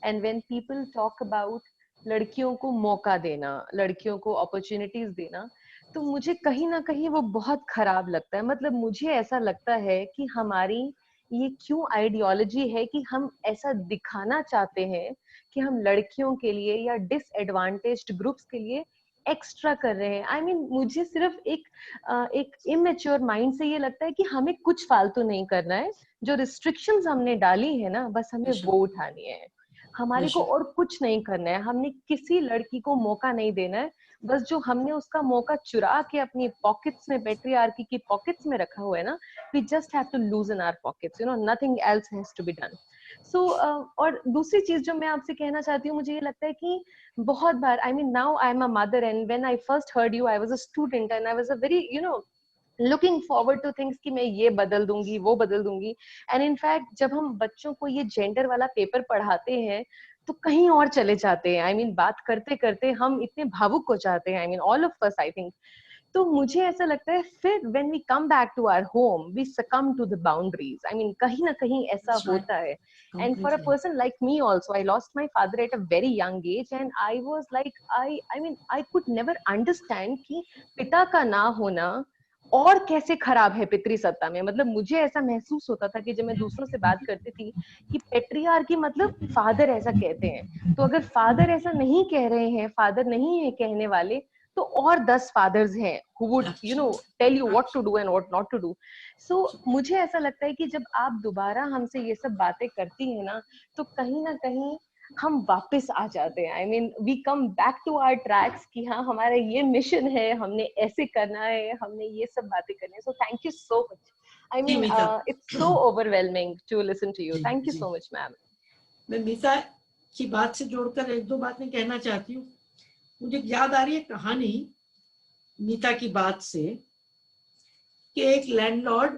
and when people talk about लड़कियों को मौका देना, लड़कियों को opportunities देना, तो मुझे कहीं ना कहीं वो बहुत खराब लगता है। मतलब मुझे ऐसा लगता है कि हमारी ये क्यों आइडियोलॉजी है कि हम ऐसा दिखाना चाहते हैं कि हम लड़कियों के लिए या डिसएडवांटेज्ड ग्रुप्स के लिए एक्स्ट्रा कर रहे हैं। आई मीन मुझे सिर्फ एक इमेच्योर माइंड से ये लगता है कि हमें कुछ फालतू नहीं करना है, जो रिस्ट्रिक्शंस हमने डाली है ना, बस हमें वो उठानी है, हमारे को और कुछ नहीं करना है। हमने किसी लड़की को मौका नहीं देना है, बस जो हमने उसका मौका चुरा के अपनी पॉकेट्स में, पैट्रियार्की की पॉकेट्स में रखा हुआ है ना, we just have to loosen our pockets, you know, nothing else has to be done. So और दूसरी चीज जो मैं आपसे कहना चाहती हूँ, मुझे ये लगता है कि बहुत बार, I mean now I am a mother and when I first heard you I was a student and I was a very, you know, looking forward to things कि मैं ये बदल दूंगी, वो बदल दूंगी। And in fact जब हम बच्चों को ये जेंडर वाला पेपर पढ़ाते हैं तो कहीं और चले जाते हैं। I mean बात करते करते हम इतने भावुक हो जाते हैं। I mean all of us I think। तो मुझे ऐसा लगता है फिर when we come back to our home we succumb to the boundaries. I mean कहीं ना कहीं ऐसा
That's right.
होता है. And for a
Completely.
person like me also, I lost my father at a very young age and I was like, I mean I could never understand कि पिता का ना होना और कैसे खराब है पितृ सत्ता में. मतलब मुझे ऐसा महसूस होता था कि जब मैं दूसरों से बात करती थी कि पेट्रियार्की मतलब फादर ऐसा कहते हैं, तो अगर फादर ऐसा नहीं कह रहे हैं, फादर नहीं है कहने वाले, तो और 10 फादर्स हैं who would you know tell you what to do and what not to do. So मुझे ऐसा लगता है कि जब आप दोबारा हमसे ये सब बातें करती हैं ना, तो कहीं ना कहीं हम वापस आ जाते हैं. I mean we come back to our tracks कि हाँ हमारा ये मिशन है, हमने ऐसे करना है, हमने ये सब बातें करनी है. So thank you so much. I mean it's so overwhelming to listen to you. Thank you so much ma'am.
मैं मीता की बात से जोड़कर एक दो बातें कहना चाहती हूँ. मुझे याद आ रही है कहानी मीता की बात से कि एक लैंडलॉर्ड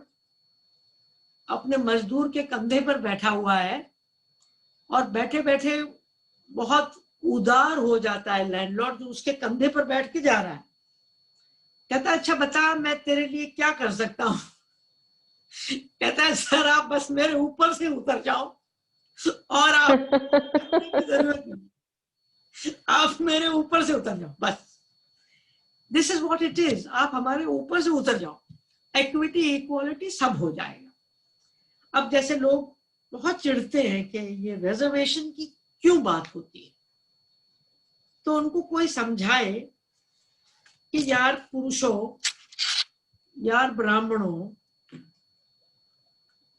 अपने मजदूर के कंधे पर बैठा हुआ है और बैठे बैठे बहुत उदार हो जाता है लैंडलॉर्ड, जो उसके कंधे पर बैठ के जा रहा है. कहता है अच्छा बता मैं तेरे लिए क्या कर सकता हूँ. कहता है सर आप बस मेरे ऊपर से उतर जाओ और आप जरूरत नहीं, आप मेरे ऊपर से उतर जाओ बस. This is what it is. आप हमारे ऊपर से उतर जाओ, इक्विटी इक्वालिटी सब हो जाएगा. अब जैसे लोग बहुत चिढ़ते हैं कि ये रिजर्वेशन की क्यों बात होती है, तो उनको कोई समझाए कि यार पुरुषों, यार ब्राह्मणों,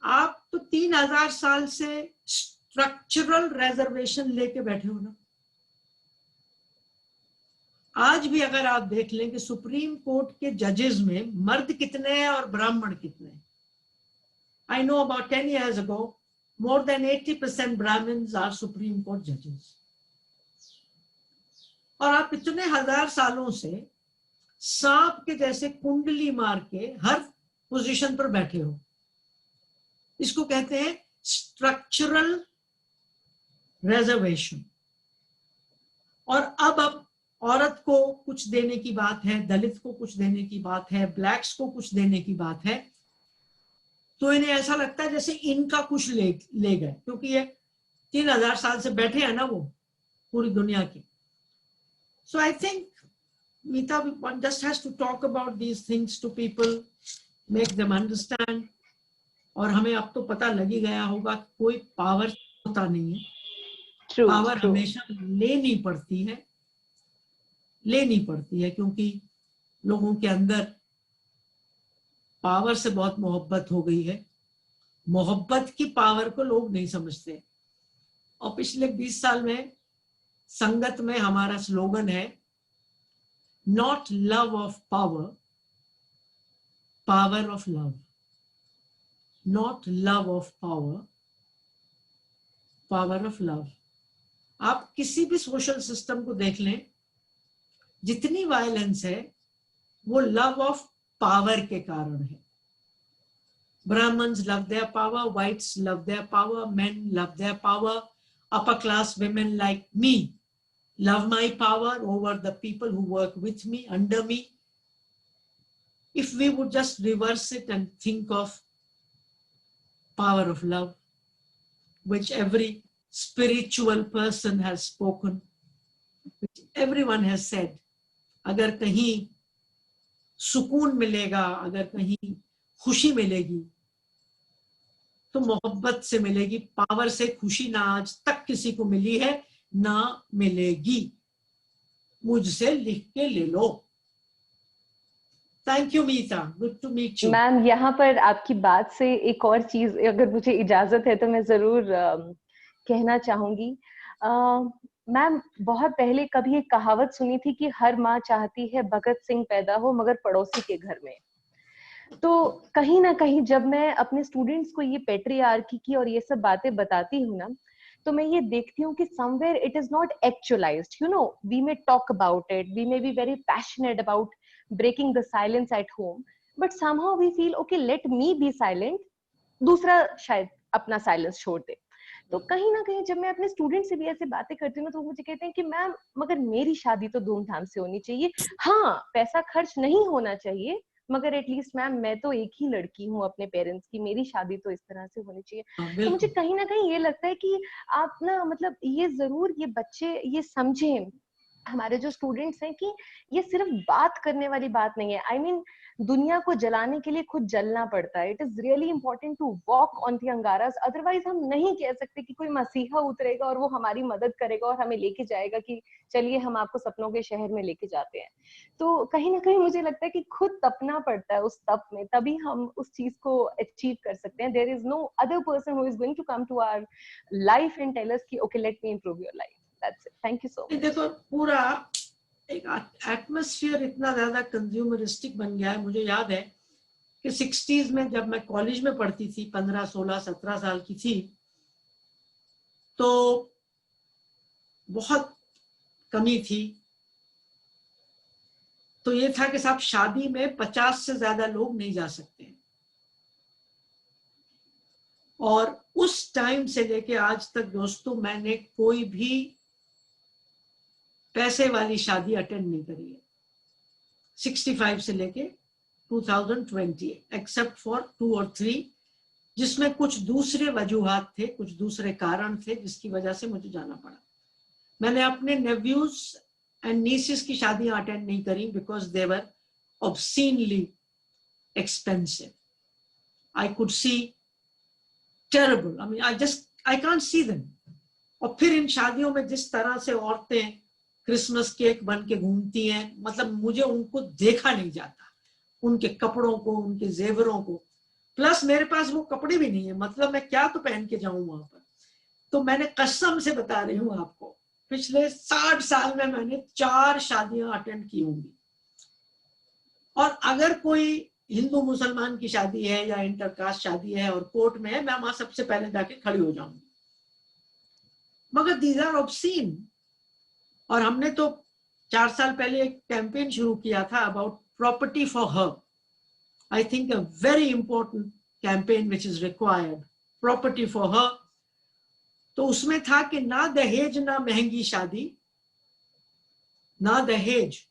आप तो 3000 साल से स्ट्रक्चरल रिजर्वेशन लेके बैठे हो ना. आज भी अगर आप देख लें कि सुप्रीम कोर्ट के जजेस में मर्द कितने हैं और ब्राह्मण कितने हैं. I know about 10 years ago, more than 80% Brahmins are Supreme Court judges. और आप इतने हजार सालों से सांप के जैसे कुंडली मार के हर पोजीशन पर बैठे हो. इसको कहते हैं स्ट्रक्चरल रिजर्वेशन. और अब औरत को कुछ देने की बात है, दलित को कुछ देने की बात है, ब्लैक्स को कुछ देने की बात है, तो इन्हें ऐसा लगता है जैसे इनका कुछ ले गए, क्योंकि ये 3000 साल से बैठे हैं ना वो पूरी दुनिया की. So I think Meeta, one just has to talk about these things to people, make them understand. और हमें अब तो पता लग ही गया होगा कोई पावर होता नहीं है. पावर हमेशा लेनी पड़ती है क्योंकि लोगों के अंदर पावर से बहुत मोहब्बत हो गई है. मोहब्बत की पावर को लोग नहीं समझते. और पिछले 20 साल में संगत में हमारा स्लोगन है not love of power, power of love. Not love of power, power of love. आप किसी भी सोशल सिस्टम को देख लें, जितनी वायलेंस है वो लव ऑफ पावर के कारण है. Brahmins love their power, whites love their power, men love their power, upper class women like me love my power over the people who work with me, under me. If we would just reverse it and think of power of love, which every spiritual person has spoken, which everyone has said, अगर कहीं सुकून मिलेगा, अगर कहीं खुशी मिलेगी तो मोहब्बत से मिलेगी. पावर से खुशी ना आज तक किसी को मिली है, ना मिलेगी. मुझसे लिख के ले लो. Thank you Meeta, good to meet you.
Ma'am यहाँ पर आपकी बात से एक और चीज अगर मुझे इजाजत है तो मैं जरूर कहना चाहूंगी. मैम बहुत पहले कभी एक कहावत सुनी थी कि हर माँ चाहती है भगत सिंह पैदा हो मगर पड़ोसी के घर में. तो कहीं ना कहीं जब मैं अपने स्टूडेंट्स को ये पेट्रियार्की की और ये सब बातें बताती हूँ ना, तो मैं ये देखती हूँ कि somewhere it is not actualized. You know, we may talk about it, we may be very passionate about breaking the silence at home, but somehow we feel okay, let me be silent, दूसरा शायद अपना silence छोड़ दे. तो कहीं ना कहीं जब मैं अपने स्टूडेंट से भी ऐसे बातें करती हूँ ना, तो वो मुझे कहते हैं कि मैम मगर मेरी शादी तो धूमधाम से होनी चाहिए, हाँ पैसा खर्च नहीं होना चाहिए, मगर एटलीस्ट मैम मैं तो एक ही लड़की हूँ अपने पेरेंट्स की, मेरी शादी तो इस तरह से होनी चाहिए। तो मुझे कहीं ना कहीं ये लगता है कि आप ना मतलब ये जरूर ये बच्चे ये समझें, हमारे जो स्टूडेंट्स हैं, कि ये सिर्फ बात करने वाली बात नहीं है। आई मीन दुनिया को जलाने के लिए खुद जलना पड़ता है। It is really important to walk on the अंगारास, अदरवाइज हम नहीं कह सकते कि कोई मसीहा उतरेगा और वो हमारी मदद करेगा और हमें लेके जाएगा कि चलिए हम आपको सपनों के शहर में लेके जाते हैं। तो कहीं ना कहीं मुझे लगता है कि खुद तपना पड़ता है उस तप में, तभी हम उस चीज को अचीव कर सकते हैं। There is no other person who is going to come to our life and tell us कि okay let me improve your life. That's it. Thank you so much.
देखो पूरा एक एटमॉस्फेयर इतना ज्यादा कंज्यूमरिस्टिक बन गया है। मुझे याद है कि 60s में जब मैं कॉलेज में पढ़ती थी, 15, 16, 17 साल की थी, तो बहुत कमी थी। तो ये था कि साहब शादी में 50 से ज्यादा लोग नहीं जा सकते। और उस टाइम से लेके आज तक दोस्तों मैंने कोई भी पैसे वाली शादी अटेंड नहीं करी है, 65 से लेके 2020, एक्सेप्ट फॉर 2 और 3 जिसमें कुछ दूसरे वजूहात थे, कुछ दूसरे कारण थे जिसकी वजह से मुझे जाना पड़ा। मैंने अपने नेव्यूज एंड नीसेस की शादियां अटेंड नहीं करी because they were obscenely expensive. I could see terrible, I mean I can't see them. और फिर इन शादियों में जिस तरह से औरतें क्रिसमस केक बन के घूमती हैं, मतलब मुझे उनको देखा नहीं जाता, उनके कपड़ों को, उनके जेवरों को। प्लस मेरे पास वो कपड़े भी नहीं है, मतलब मैं क्या तो पहन के जाऊं वहां पर। तो मैंने कसम से बता रही हूँ आपको, पिछले 60 साल में मैंने 4 शादियां अटेंड की होंगी। और अगर कोई हिंदू मुसलमान की शादी है या इंटरकास्ट शादी है और कोर्ट में है, मैं वहां सबसे पहले जाके खड़ी हो जाऊंगी। मगर दीज आर ऑब्सीन। और हमने तो 4 साल पहले एक कैंपेन शुरू किया था about property for her. I think a very important campaign which is required, property for her. तो उसमें था कि ना दहेज ना महंगी शादी, ना दहेज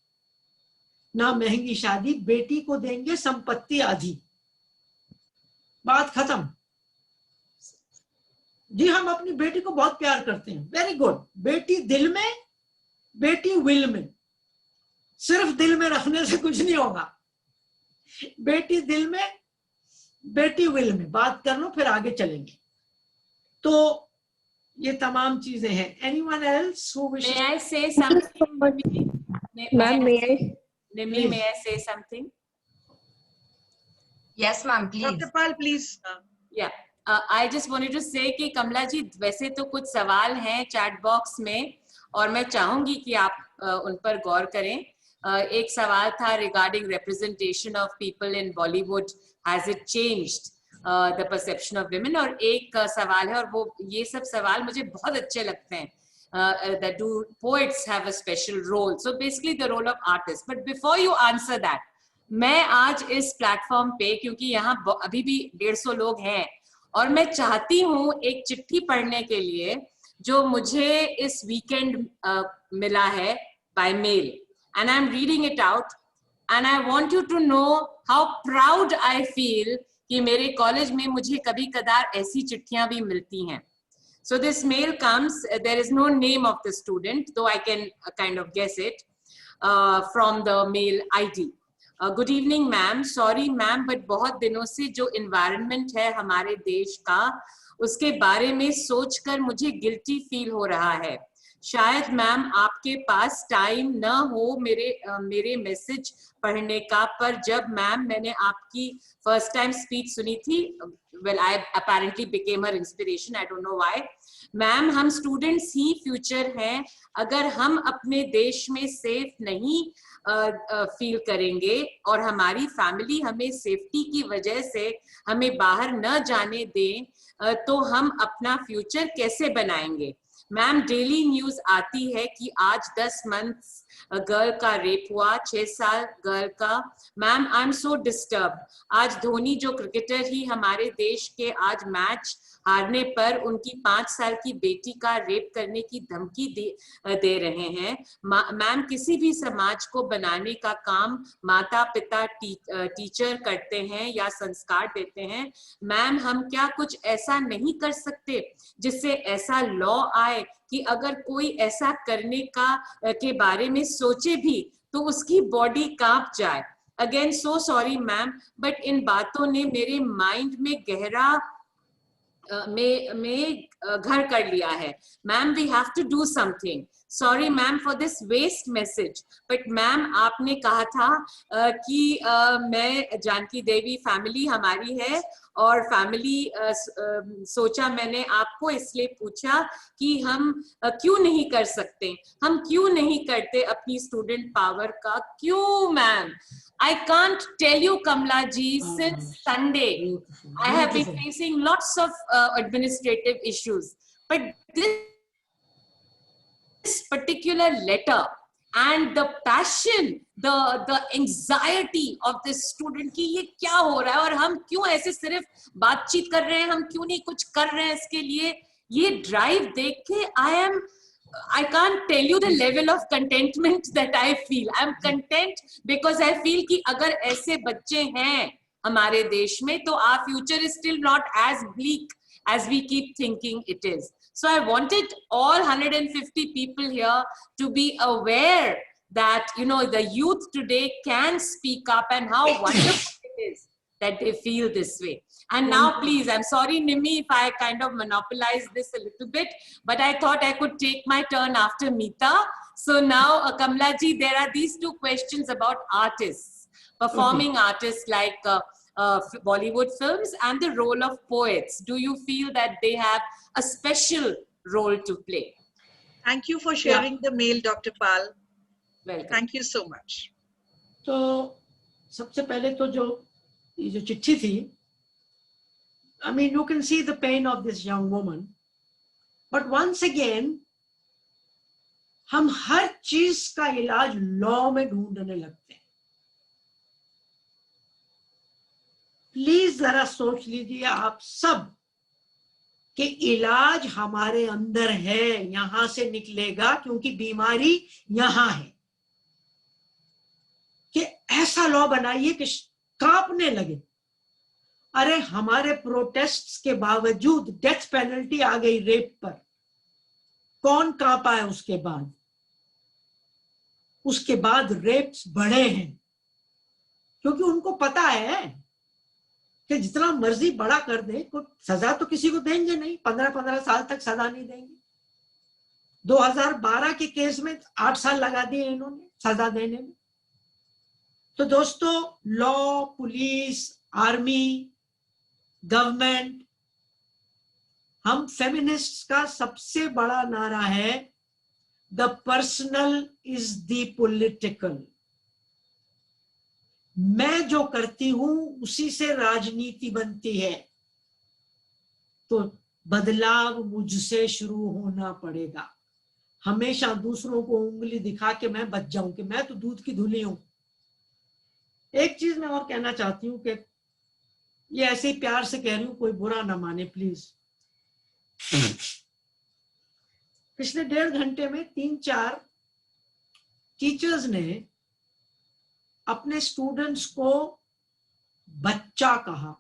ना महंगी शादी, बेटी को देंगे संपत्ति आधी, बात खत्म। जी हम अपनी बेटी को बहुत प्यार करते हैं, वेरी गुड। बेटी दिल में, बेटी विल में। सिर्फ दिल में रखने से कुछ नहीं होगा। बेटी दिल में, बेटी विल में, बात कर लो फिर आगे चलेंगे। तो ये तमाम चीजें हैं। Anyone else who wishes?
May I say something?
Ma'am, may I?
Nimi, may I say something?
Yes, ma'am, please.
Dr. Pal, please.
Yeah. I just wanted to say कि कमला जी वैसे तो कुछ सवाल हैं चैट बॉक्स में और मैं चाहूंगी कि आप उन पर गौर करें। एक सवाल था regarding representation of people in Bollywood, has it changed the perception of women, और एक सवाल है, और वो ये सब सवाल मुझे बहुत अच्छे लगते हैं, that do poets have a special role, so basically the role of artist. But before you answer that, मैं आज इस प्लेटफॉर्म पे, क्योंकि यहाँ अभी भी 150 लोग हैं और मैं चाहती हूँ एक चिट्ठी पढ़ने के लिए जो मुझे इस वीकेंड मिला है by mail, and I'm reading it out and I want you to know how proud I feel कि मेरे कॉलेज में मुझे कभी कदार ऐसी चिट्ठियां भी मिलती हैं। So this mail comes, there is no name of the student, though I can kind of guess it from the mail ID. Good evening ma'am, sorry ma'am, but बहुत दिनों से जो environment है हमारे देश का, उसके बारे में सोचकर मुझे guilty feel हो रहा है। शायद मैम आपके पास टाइम न हो मेरे मैसेज पढ़ने का, पर जब मैम मैंने आपकी फर्स्ट टाइम स्पीच सुनी थी, well I apparently became her inspiration, I don't know why. Ma'am हम स्टूडेंट्स ही फ्यूचर हैं, अगर हम अपने देश में सेफ नहीं फील करेंगे और हमारी फैमिली हमें सेफ्टी की वजह से हमें बाहर न जाने दें, तो हम अपना फ्यूचर कैसे बनाएंगे। मैम डेली न्यूज आती है कि आज 10 मंथ्स गर्ल का रेप हुआ, 6 साल गर्ल का। Ma'am I am so disturb. आज धोनी जो क्रिकेटर ही हमारे देश के आज मैच हारने पर उनकी 5 साल की बेटी का रेप करने की धमकी दे रहे हैं। मैम किसी भी समाज को बनाने का काम माता पिता टीचर करते हैं या संस्कार देते हैं। मैम हम क्या कुछ ऐसा नहीं कर सकते जिससे ऐसा लॉ आए कि अगर कोई ऐसा करने के बारे में सोचे भी तो उसकी बॉडी कांप जाए। Again so sorry ma'am, but in बातों ने मेरे माइंड में गहरा में घर कर लिया है। Ma'am we have to do something. Sorry ma'am for this waste message, but ma'am आपने कहा था कि मैं जानकी देवी फैमिली हमारी है और फैमिली सोचा मैंने आपको इसलिए पूछा कि हम क्यों नहीं कर सकते, हम क्यों नहीं करते अपनी स्टूडेंट पावर का, क्यों ma'am? I can't tell you, Kamla ji, since Sunday, I have been facing lots of administrative issues. But this particular letter and the passion, the anxiety of this student कि ये क्या हो रहा है और हम क्यों ऐसे सिर्फ बातचीत कर रहे हैं, हम क्यों नहीं कुछ कर रहे हैं इसके लिए, ये ड्राइव देख के I can't tell you the level of contentment that I feel. I'm content because I feel कि अगर ऐसे बच्चे हैं हमारे देश में तो our future is still not as bleak as we keep thinking it is. So I wanted all 150 people here to be aware that, you know, the youth today can speak up and how wonderful it is that they feel this way. And now, please, I'm sorry, Nimi, if I kind of monopolized this a little bit, but I thought I could take my turn after Meeta. So now, Kamla ji, there are these 2 questions about artists, performing artists like Bollywood films and the role of poets. Do you feel that they have a special role to play?
Thank you for sharing the mail, Dr. Pal.
Welcome.
Thank you so much.
तो सबसे पहले तो ये जो चिट्ठी थी, I mean, you can see the pain of this young woman, but once again, हम हर चीज का इलाज लॉ में ढूंढने लगते हैं। प्लीज जरा सोच लीजिए आप सब कि इलाज हमारे अंदर है, यहां से निकलेगा, क्योंकि बीमारी यहां है। कि ऐसा लॉ बनाइए कि कांपने लगे। अरे हमारे प्रोटेस्ट्स के बावजूद डेथ पेनल्टी आ गई रेप पर, कौन कांपा है उसके बाद? उसके बाद रेप्स बढ़े हैं क्योंकि उनको पता है कि जितना मर्जी बड़ा कर दे, कोई सजा तो किसी को देंगे नहीं, 15-15 साल तक सजा नहीं देंगे। 2012 के केस में 8 साल लगा दिए इन्होंने सजा देने में। तो दोस्तों, लॉ, पुलिस, आर्मी, गवर्नमेंट, हम फेमिनिस्ट्स का सबसे बड़ा नारा है the personal is the political. मैं जो करती हूं उसी से राजनीति बनती है, तो बदलाव मुझसे शुरू होना पड़ेगा। हमेशा दूसरों को उंगली दिखा के मैं बच जाऊं कि मैं तो दूध की धुली हूं। एक चीज मैं और कहना चाहती हूं कि ये ऐसे ही प्यार से कह रही हूं, कोई बुरा ना माने प्लीज। पिछले 1.5 घंटे में 3-4 टीचर्स ने अपने स्टूडेंट्स को बच्चा कहा।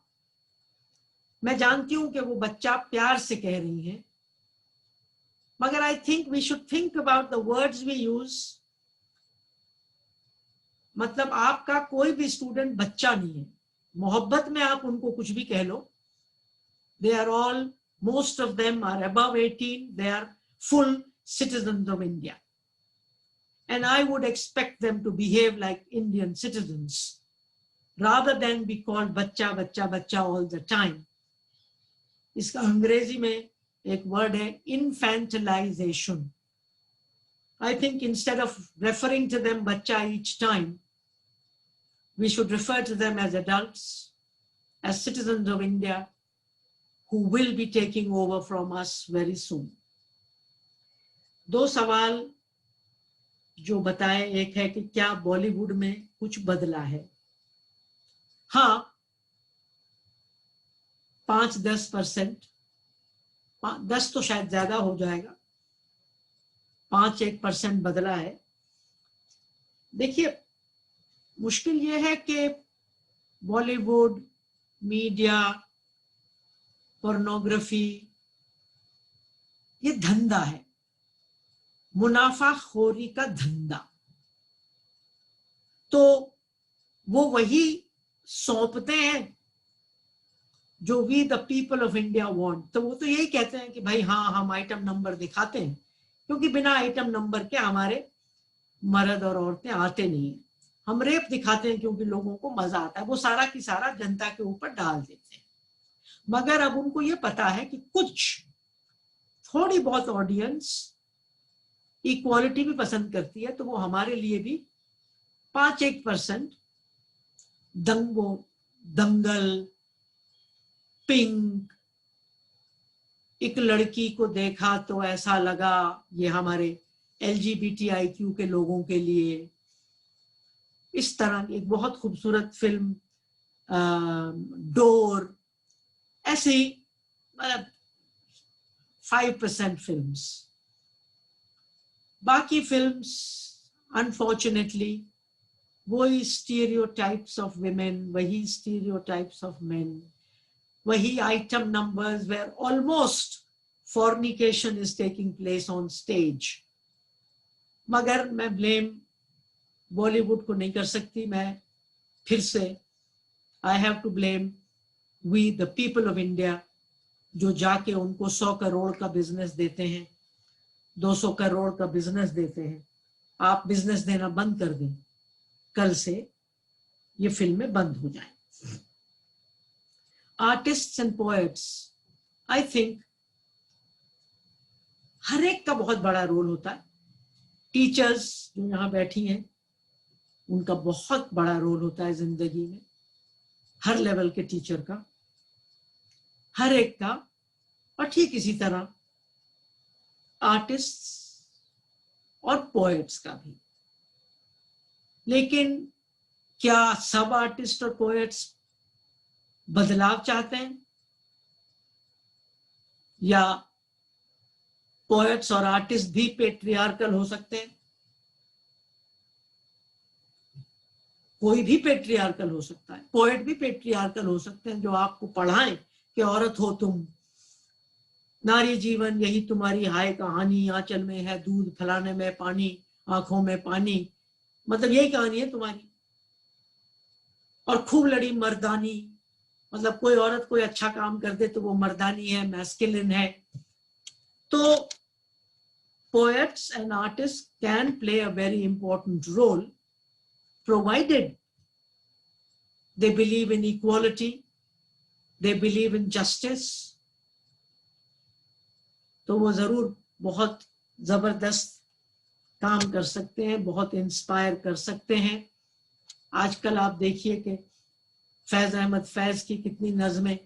मैं जानती हूं कि वो बच्चा प्यार से कह रही हैं, मगर I think we should think about the words we use. मतलब आपका कोई भी स्टूडेंट बच्चा नहीं है, मोहब्बत में आप उनको कुछ भी कह लो। They are all, most of them are above 18, they are full citizens of India, and I would expect them to behave like Indian citizens rather than be called bachcha bachcha bachcha all the time. इसका अंग्रेजी में एक word है infantilization. I think instead of referring to them bachcha each time, we should refer to them as adults, as citizens of India, who will be taking over from us very soon. दो सवाल जो बताए, एक है कि क्या बॉलीवुड में कुछ बदला है। हाँ, 5-10%, 10 तो शायद ज्यादा हो जाएगा, 5-1% बदला है। देखिए, मुश्किल ये है कि बॉलीवुड, मीडिया, पोर्नोग्राफी, ये धंधा है, मुनाफाखोरी का धंधा। तो वो वही सौंपते हैं जो we the people of India want. तो वो तो यही कहते हैं कि भाई हाँ, हम आइटम नंबर दिखाते हैं, क्योंकि बिना आइटम नंबर के हमारे मर्द और औरतें आते नहीं है। हम रेप दिखाते हैं क्योंकि लोगों को मजा आता है, वो सारा की सारा जनता के ऊपर डाल देते हैं। मगर अब उनको ये पता है कि कुछ थोड़ी बहुत ऑडियंस इक्वालिटी भी पसंद करती है, तो वो हमारे लिए भी 5-1% दंगल, पिंक, एक लड़की को देखा तो ऐसा लगा, ये हमारे LGBTIQ के लोगों के लिए, इस तरह एक बहुत खूबसूरत फिल्म डोर, ऐसे ही मतलब 5% फिल्म्स। बाकी फिल्म्स अनफॉर्चुनेटली वही स्टीरियोटाइप्स ऑफ विमेन, वही स्टीरियोटाइप्स ऑफ मेन, वही item numbers where almost fornication is taking place on stage। मगर मैं ब्लेम बॉलीवुड को नहीं कर सकती, मैं फिर से I have to blame we the people of India, जो जाके उनको 100 करोड़ का बिजनेस देते हैं, 200 करोड़ का बिजनेस देते हैं। आप बिजनेस देना बंद कर दें, कल से ये फिल्में बंद हो जाएं। Artists and poets, I think हर एक का बहुत बड़ा रोल होता है। टीचर्स जो यहाँ बैठी हैं, उनका बहुत बड़ा रोल होता है जिंदगी में, हर लेवल के टीचर का, हर एक का, और ठीक इसी तरह आर्टिस्ट्स और पोएट्स का भी। लेकिन क्या सब आर्टिस्ट और पोएट्स बदलाव चाहते हैं, या पोएट्स और आर्टिस्ट भी पेट्रियार्कल हो सकते हैं? कोई भी पेट्रियार्कल हो सकता है, पोएट भी पेट्रियार्कल हो सकते हैं, जो आपको पढ़ाएं कि औरत हो तुम, नारी जीवन यही तुम्हारी हाय कहानी, आंचल में है दूध, फलाने में पानी, आंखों में पानी, मतलब यही कहानी है तुम्हारी। और खूब लड़ी मर्दानी, मतलब कोई औरत कोई अच्छा काम कर दे तो वो मर्दानी है, मैस्कुलिन है। तो poets and artists can play a very important role, provided they believe in equality, they believe in justice। तो वो जरूर बहुत जबरदस्त काम कर सकते हैं, बहुत इंस्पायर कर सकते हैं। आजकल आप देखिए कि फैज अहमद फैज की कितनी नज़में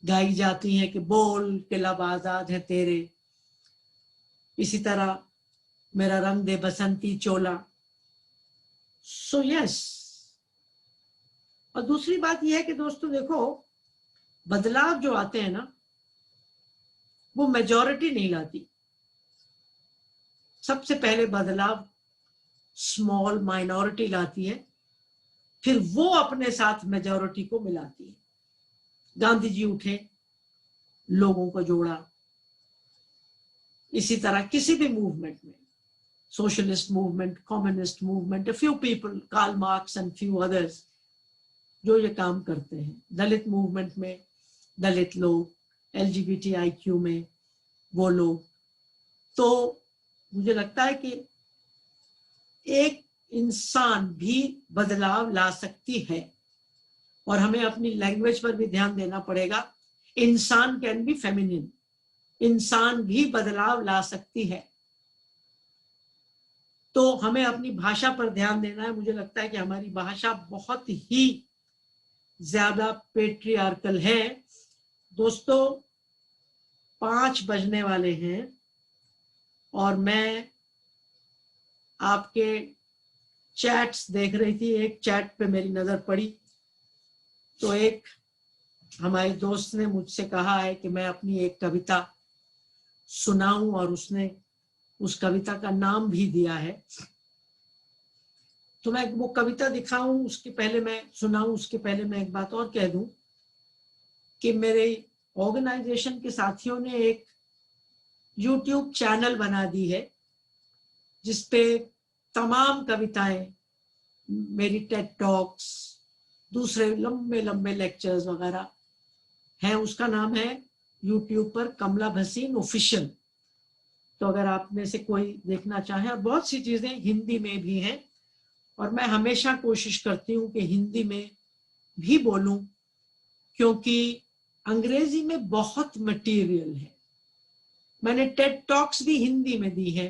गाई जाती हैं कि बोल के लब आजाद है तेरे, इसी तरह मेरा रंग दे बसंती चोला। So yes. और दूसरी बात यह है कि दोस्तों देखो, बदलाव जो आते हैं ना, वो मेजॉरिटी नहीं लाती। सबसे पहले बदलाव स्मॉल माइनॉरिटी लाती है, फिर वो अपने साथ मेजॉरिटी को मिलाती है। गांधी जी उठे, लोगों को जोड़ा। इसी तरह किसी भी मूवमेंट में, socialist movement, communist movement, few people, Karl Marx and few others, जो ये काम करते हैं। दलित मूवमेंट में दलित लोग, LGBTIQ में वो लोग। तो मुझे लगता है कि एक इंसान भी बदलाव ला सकती है, और हमें अपनी लैंग्वेज पर भी ध्यान देना पड़ेगा। इंसान कैन बी फेमिनिन, इंसान भी बदलाव ला सकती है। तो हमें अपनी भाषा पर ध्यान देना है। मुझे लगता है कि हमारी भाषा बहुत ही ज्यादा पेट्रियार्कल है। दोस्तों 5 बजने वाले हैं और मैं आपके चैट्स देख रही थी, एक चैट पे मेरी नजर पड़ी, तो एक हमारे दोस्त ने मुझसे कहा है कि मैं अपनी एक कविता सुनाऊं, और उसने उस कविता का नाम भी दिया है। तो मैं वो कविता दिखाऊं उसके पहले, मैं सुनाऊं उसके पहले मैं एक बात और कह दूं कि मेरे ऑर्गेनाइजेशन के साथियों ने एक YouTube चैनल बना दी है जिसपे तमाम कविताएं, मेरी टेड टॉक्स, दूसरे लंबे लंबे लेक्चर्स वगैरह हैं। उसका नाम है YouTube पर कमला भसीन ऑफिशियल। तो अगर आप में से कोई देखना चाहे, और बहुत सी चीजें हिंदी में भी हैं, और मैं हमेशा कोशिश करती हूँ कि हिंदी में भी बोलूं, क्योंकि अंग्रेजी में बहुत मटेरियल है। मैंने टेड टॉक्स भी हिंदी में दी है,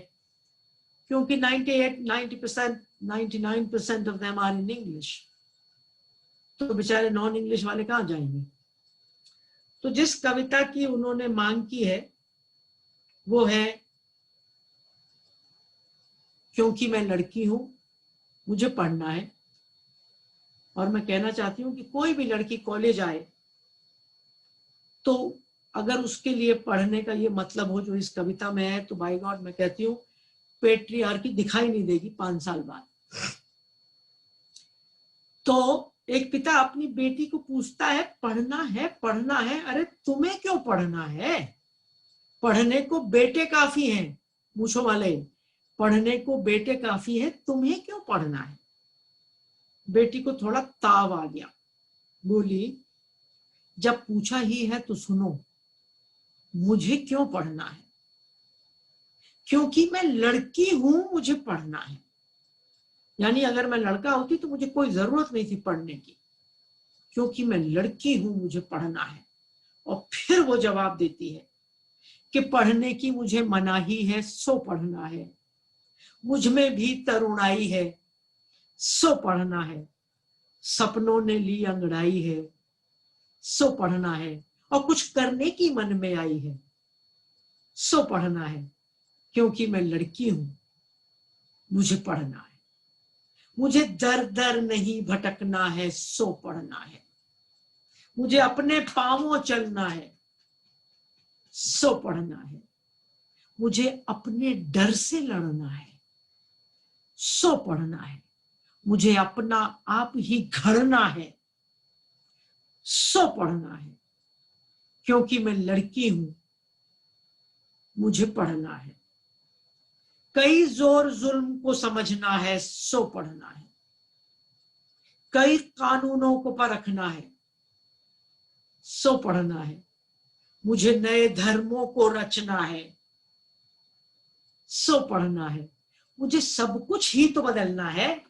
क्योंकि 90%, 99% of them are in English, तो बेचारे नॉन इंग्लिश वाले कहाँ जाएंगे। तो जिस कविता की उन्होंने मांग की है वो है क्योंकि मैं लड़की हूं मुझे पढ़ना है। और मैं कहना चाहती हूँ कि कोई भी लड़की कॉलेज आए तो अगर उसके लिए पढ़ने का ये मतलब हो जो इस कविता में है, तो बाय गॉड मैं कहती हूँ पेट्रियार्की दिखाई नहीं देगी 5 साल बाद। तो एक पिता अपनी बेटी को पूछता है, पढ़ना है पढ़ना है, अरे तुम्हें क्यों पढ़ना है? पढ़ने को बेटे काफी हैं, मूछों वाले, पढ़ने को बेटे काफी है, तुम्हें क्यों पढ़ना है? बेटी को थोड़ा ताव आ गया, बोली जब पूछा ही है तो सुनो, मुझे क्यों पढ़ना है? क्योंकि मैं लड़की हूं मुझे पढ़ना है। यानी अगर मैं लड़का होती तो मुझे कोई जरूरत नहीं थी पढ़ने की, क्योंकि मैं लड़की हूं मुझे पढ़ना है। और फिर वो जवाब देती है कि पढ़ने की मुझे मनाही है सो पढ़ना है, मुझ में भी तरुणाई है सो पढ़ना है, सपनों ने ली अंगड़ाई है सो पढ़ना है, और कुछ करने की मन में आई है सो पढ़ना है, क्योंकि मैं लड़की हूं मुझे पढ़ना है, मुझे दर दर नहीं भटकना है सो पढ़ना है, मुझे अपने पांवों चलना है सो पढ़ना है, मुझे अपने डर से लड़ना है सो पढ़ना है, मुझे अपना आप ही घड़ना है सो पढ़ना है, क्योंकि मैं लड़की हूं मुझे पढ़ना है, कई जोर जुल्म को समझना है सो पढ़ना है, कई कानूनों को परखना है सो पढ़ना है, मुझे नए धर्मों को रचना है सो पढ़ना है, मुझे सब कुछ ही तो बदलना है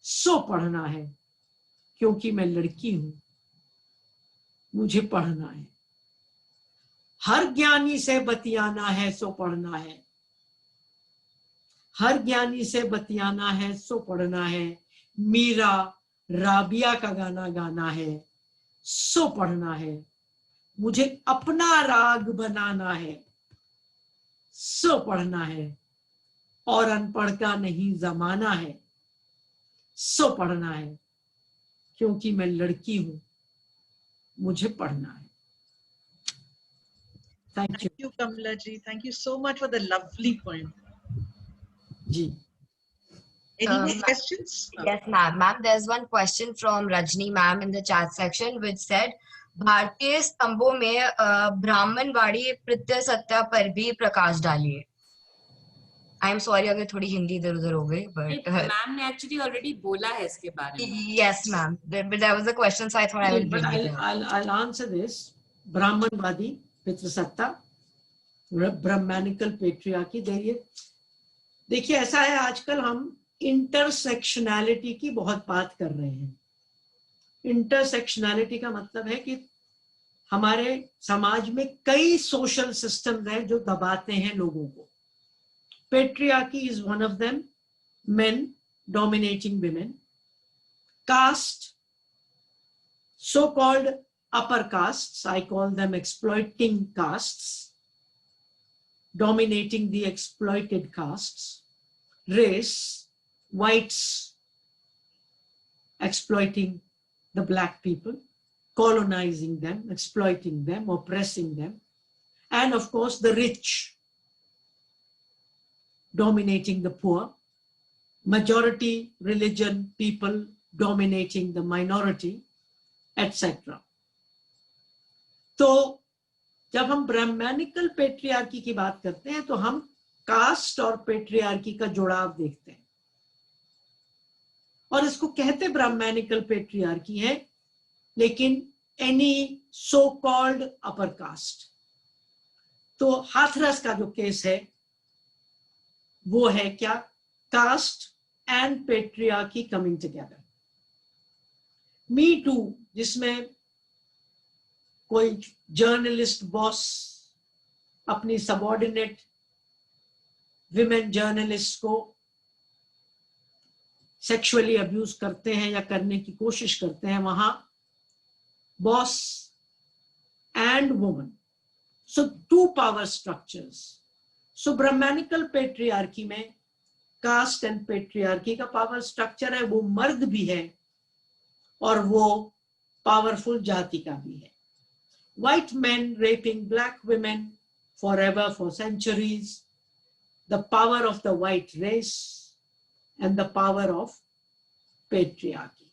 सो पढ़ना है, क्योंकि मैं लड़की हूं मुझे पढ़ना है, हर ज्ञानी से बतियाना है सो पढ़ना है, हर ज्ञानी से बतियाना है सो पढ़ना है, मीरा राबिया का गाना गाना है सो पढ़ना है, मुझे अपना राग बनाना है सो पढ़ना है, और अनपढ़ का नहीं जमाना है सो पढ़ना है, क्योंकि मैं लड़की हूं मुझे पढ़ना है।
Thank you, Kamla ji. Thank you so much for the lovely poem.
Ji,
Any more questions?
Yes, ma'am. Ma'am, there's one question from Rajni ma'am in the chat section which said, भारतीय स्तंभों में ब्राह्मणवाड़ी प्रत्यय सत्ता पर भी प्रकाश डालिए। I am sorry अगर थोड़ी हिंदी इधर उधर हो गई, बट
मैम ने एक्चुअली ऑलरेडी बोला है इसके बारे में।
yes ma'am, but that was the question, so I thought I will bring it in.
I'll answer this. ब्राह्मणवादी पितृसत्ता, ब्राह्मणिकल पेट्रियार्की। देखिए ऐसा है, आजकल हम इंटरसेक्शनैलिटी की बहुत बात कर रहे हैं। इंटरसेक्शनैलिटी का मतलब है कि हमारे समाज में कई सोशल सिस्टम्स हैं जो दबाते हैं लोगों को। Patriarchy is one of them, men dominating women, caste, so-called upper castes, I call them exploiting castes, dominating the exploited castes, race, whites exploiting the black people, colonizing them, exploiting them, oppressing them, and of course the rich dominating the poor, majority religion people dominating the minority, etc. तो जब हम Brahminical patriarchy की बात करते हैं तो हम cast और पेट्रियार्की का जुड़ाव देखते हैं, और इसको कहते ब्राह्मणिकल पेट्रियार्की है, लेकिन any so called upper caste. तो हाथरस का जो केस है वो है क्या, caste and patriarchy coming together. Me too, जिसमें कोई जर्नलिस्ट बॉस अपनी सबऑर्डिनेट विमेन जर्नलिस्ट को सेक्सुअली अब्यूज करते हैं या करने की कोशिश करते हैं, वहां boss and woman, so two power structures. So brahminical patriarchy में कास्ट एंड पेट्रियार्की का पावर स्ट्रक्चर है, वो मर्द भी है और वो पावरफुल जाति का भी है। White men raping black women forever, for centuries, the power of the white race and the power of patriarchy.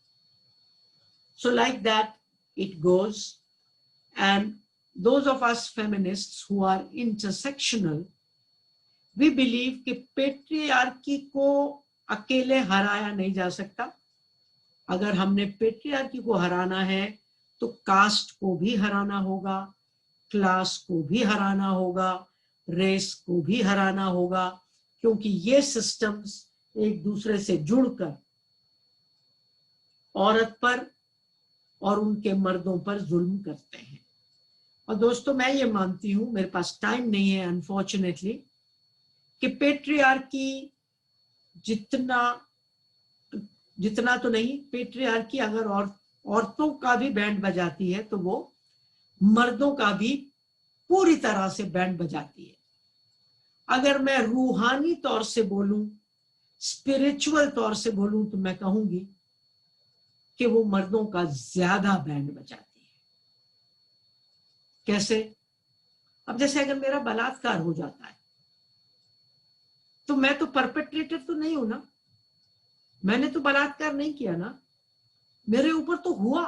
So like that it goes, and those of us feminists who are intersectional, we believe कि patriarchy को अकेले हराया नहीं जा सकता। अगर हमने patriarchy को हराना है तो कास्ट को भी हराना होगा, क्लास को भी हराना होगा, रेस को भी हराना होगा, क्योंकि ये सिस्टम्स एक दूसरे से जुड़कर औरत पर और उनके मर्दों पर जुल्म करते हैं। और दोस्तों, मैं ये मानती हूं, मेरे पास टाइम नहीं है अनफॉर्चुनेटली, कि पेट्रियार्की जितना तो नहीं, पेट्रियार्की अगर औरतों का भी बैंड बजाती है तो वो मर्दों का भी पूरी तरह से बैंड बजाती है। अगर मैं रूहानी तौर से बोलूं, स्पिरिचुअल तौर से बोलूं, तो मैं कहूंगी कि वो मर्दों का ज्यादा बैंड बजाती है। कैसे? अब जैसे अगर मेरा बलात्कार हो जाता है तो मैं तो परपेट्रेटर तो नहीं हूं ना, मैंने तो बलात्कार नहीं किया ना, मेरे ऊपर तो हुआ।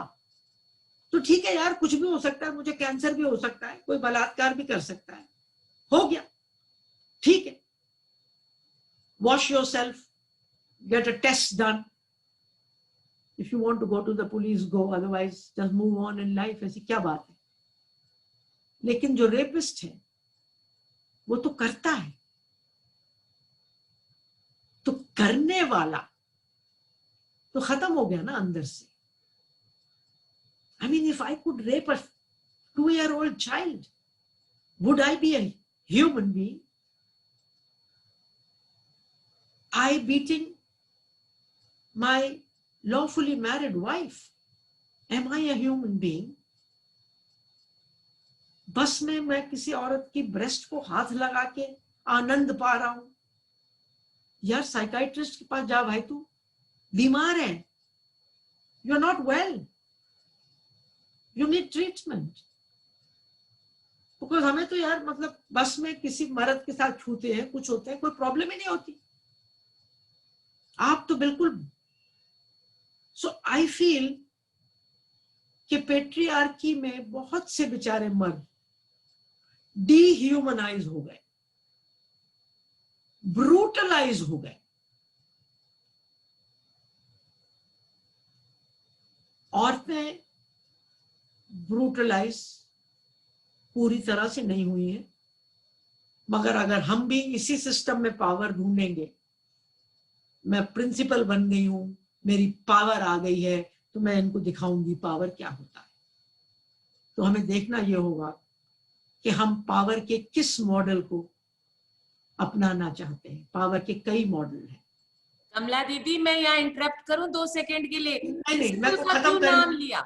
तो ठीक है यार, कुछ भी हो सकता है, मुझे कैंसर भी हो सकता है, कोई बलात्कार भी कर सकता है, हो गया, ठीक है। Wash yourself, get a test done, if you want to go to the police go, otherwise just move on in life. ऐसी क्या बात है? लेकिन जो रेपिस्ट है वो तो करता है, तो करने वाला तो खत्म हो गया ना अंदर से। I mean, if I could rape a 2-year-old child, would I be a human being? I beating my lawfully married wife, am I a human being? बस में मैं किसी औरत की ब्रेस्ट को हाथ लगा के आनंद पा रहा हूं। यार, साइकाइट्रिस्ट के पास जा भाई, तू बीमार है, you are not well, you need treatment. Because हमें तो यार मतलब बस में किसी मर्द के साथ छूते हैं, कुछ होते हैं, कोई प्रॉब्लम ही नहीं होती। आप तो बिल्कुल। सो आई फील कि पेट्रियार्की में बहुत से बेचारे मर्द डीह्यूमनाइज हो गए, ब्रूटलाइज हो गए। औरतें ब्रूटलाइज पूरी तरह से नहीं हुई है, मगर अगर हम भी इसी सिस्टम में पावर ढूंढेंगे, मैं प्रिंसिपल बन गई हूं, मेरी पावर आ गई है, तो मैं इनको दिखाऊंगी पावर क्या होता है। तो हमें देखना यह होगा कि हम पावर के किस मॉडल को अपनाना चाहते हैं। पावर के कई मॉडल हैं।
कमला दीदी, मैं यहाँ इंटरप्ट करूं 2 सेकंड के लिए?
नहीं, मैं को खत्म
नाम लिया,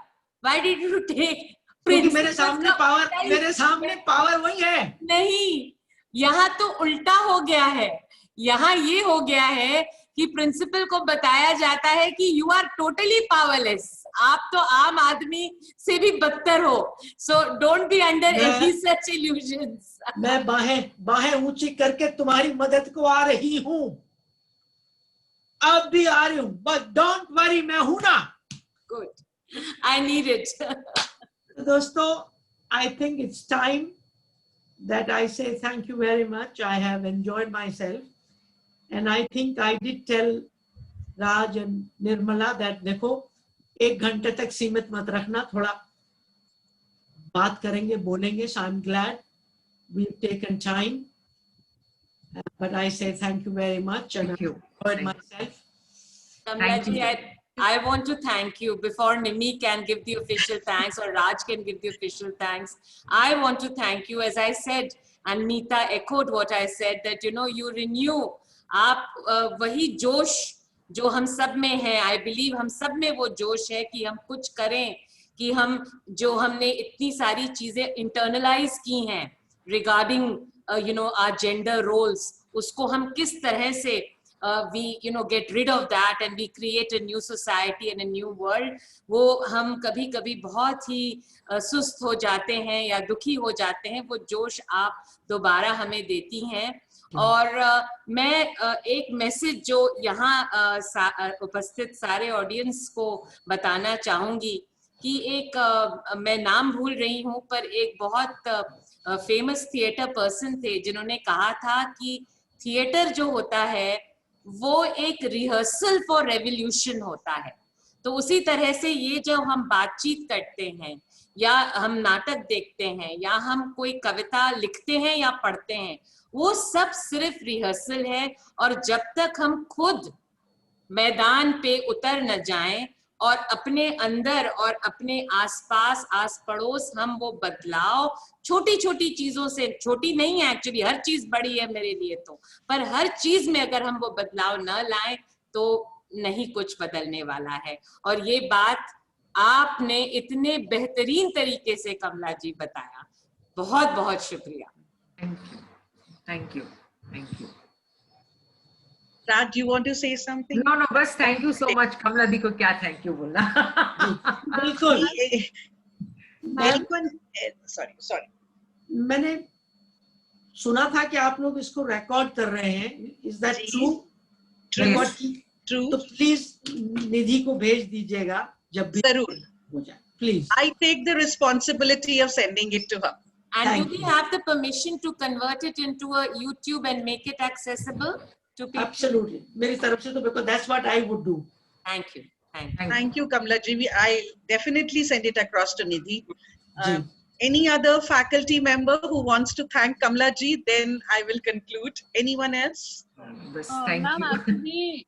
व्हाई डिड यू टेक?
क्योंकि मेरे सामने पावर वही है।
नहीं, यहाँ तो उल्टा हो गया है, यहाँ ये हो गया है कि प्रिंसिपल को बताया जाता है कि यू आर टोटली पावरलेस, आप तो आम आदमी से भी बदतर हो, so don't be under any such illusions.
मैं बाहें ऊंची करके तुम्हारी मदद को आ रही हूँ, अब भी आ रही हूँ, बट डोंट वरी, मैं हूं ना।
Good, I need it.
दोस्तों, I think it's time that I say thank you very much. I have enjoyed myself, and I think I did tell Raj and Nirmala that देखो 1 घंटे तक सीमित मत रखना, थोड़ा बात करेंगे, बोलेंगे. So I'm glad we've taken time, but I say thank you very much, and
Thank you.
I enjoyed myself.
Kamla ji, I want to thank you. Before Nimi can give the official thanks or Raj can give the official thanks, I want to thank you. As I said, and Neeta echoed what I said, that you know, you renew. आप वही जोश जो हम सब में है, I believe हम सब में वो जोश है कि हम कुछ करें, कि हम जो हमने इतनी सारी चीजें internalize की हैं regarding you know our gender roles, उसको हम किस तरह से we you know get rid of that and we create a new society and a new world. वो हम कभी कभी बहुत ही सुस्त हो जाते हैं या दुखी हो जाते हैं, वो जोश आप दोबारा हमें देती हैं. और मैं एक मैसेज जो यहाँ उपस्थित सारे ऑडियंस को बताना चाहूंगी कि एक मैं नाम भूल रही हूँ, पर एक बहुत फेमस थिएटर पर्सन थे जिन्होंने कहा था कि थिएटर जो होता है वो एक रिहर्सल फॉर रेवोल्यूशन होता है. तो उसी तरह से ये जब हम बातचीत करते हैं या हम नाटक देखते हैं या हम कोई कविता लिखते हैं या पढ़ते हैं, वो सब सिर्फ रिहर्सल है. और जब तक हम खुद मैदान पे उतर न जाएं और अपने अंदर और अपने आसपास आस पड़ोस हम वो बदलाव छोटी छोटी चीजों से, छोटी नहीं है एक्चुअली, हर चीज बड़ी है मेरे लिए तो, पर हर चीज में अगर हम वो बदलाव न लाएं तो नहीं कुछ बदलने वाला है. और ये बात आपने इतने बेहतरीन तरीके से कमला जी बताया, बहुत बहुत शुक्रिया.
Thank you.
Raj, do you want to say something?
No, बस थैंक यू सो मच. कमला दी को क्या थैंक यू बोलना.
बिल्कुल.
sorry.
मैंने सुना था कि आप लोग इसको रिकॉर्ड कर रहे हैं. Is that true? True. तो प्लीज निधि को भेज दीजिएगा जब भी
जरूर
हो जाए, please.
I take the responsibility of sending it to her.
And do we have the permission to convert it into a YouTube and make it accessible to people?
Absolutely. मेरी तरफ से तो, because that's what I would do.
Thank you.
Thank you, Kamla ji. I'll definitely send it across to Nidhi. Any other faculty member who wants to thank Kamla ji, then I will conclude. Anyone else?
Ma'am, actually,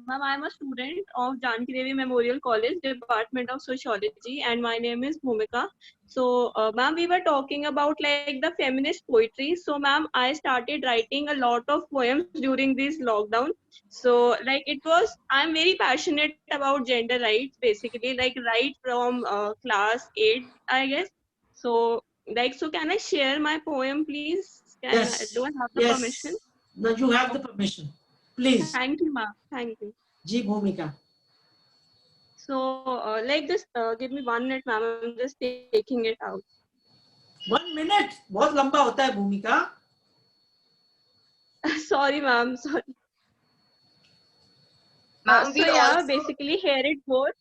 ma'am, I'm a student of Janki Devi Memorial College, Department of Sociology, and my name is Bhumika. So, ma'am, we were talking about like the feminist poetry. So, ma'am, I started writing a lot of poems during this lockdown. So, like I'm very passionate about gender rights, basically, like right from class 8, I guess. So, so can I share my poem, please?
Yes.
Do I have the permission?
No, you have the permission. Please.
Thank you, ma'am. Thank you.
जी भूमिका.
So, just give me 1 minute, ma'am. I'm just taking it out.
1 minute? बहुत लंबा होता है भूमिका.
Sorry, ma'am. Sorry. Basically, here it goes.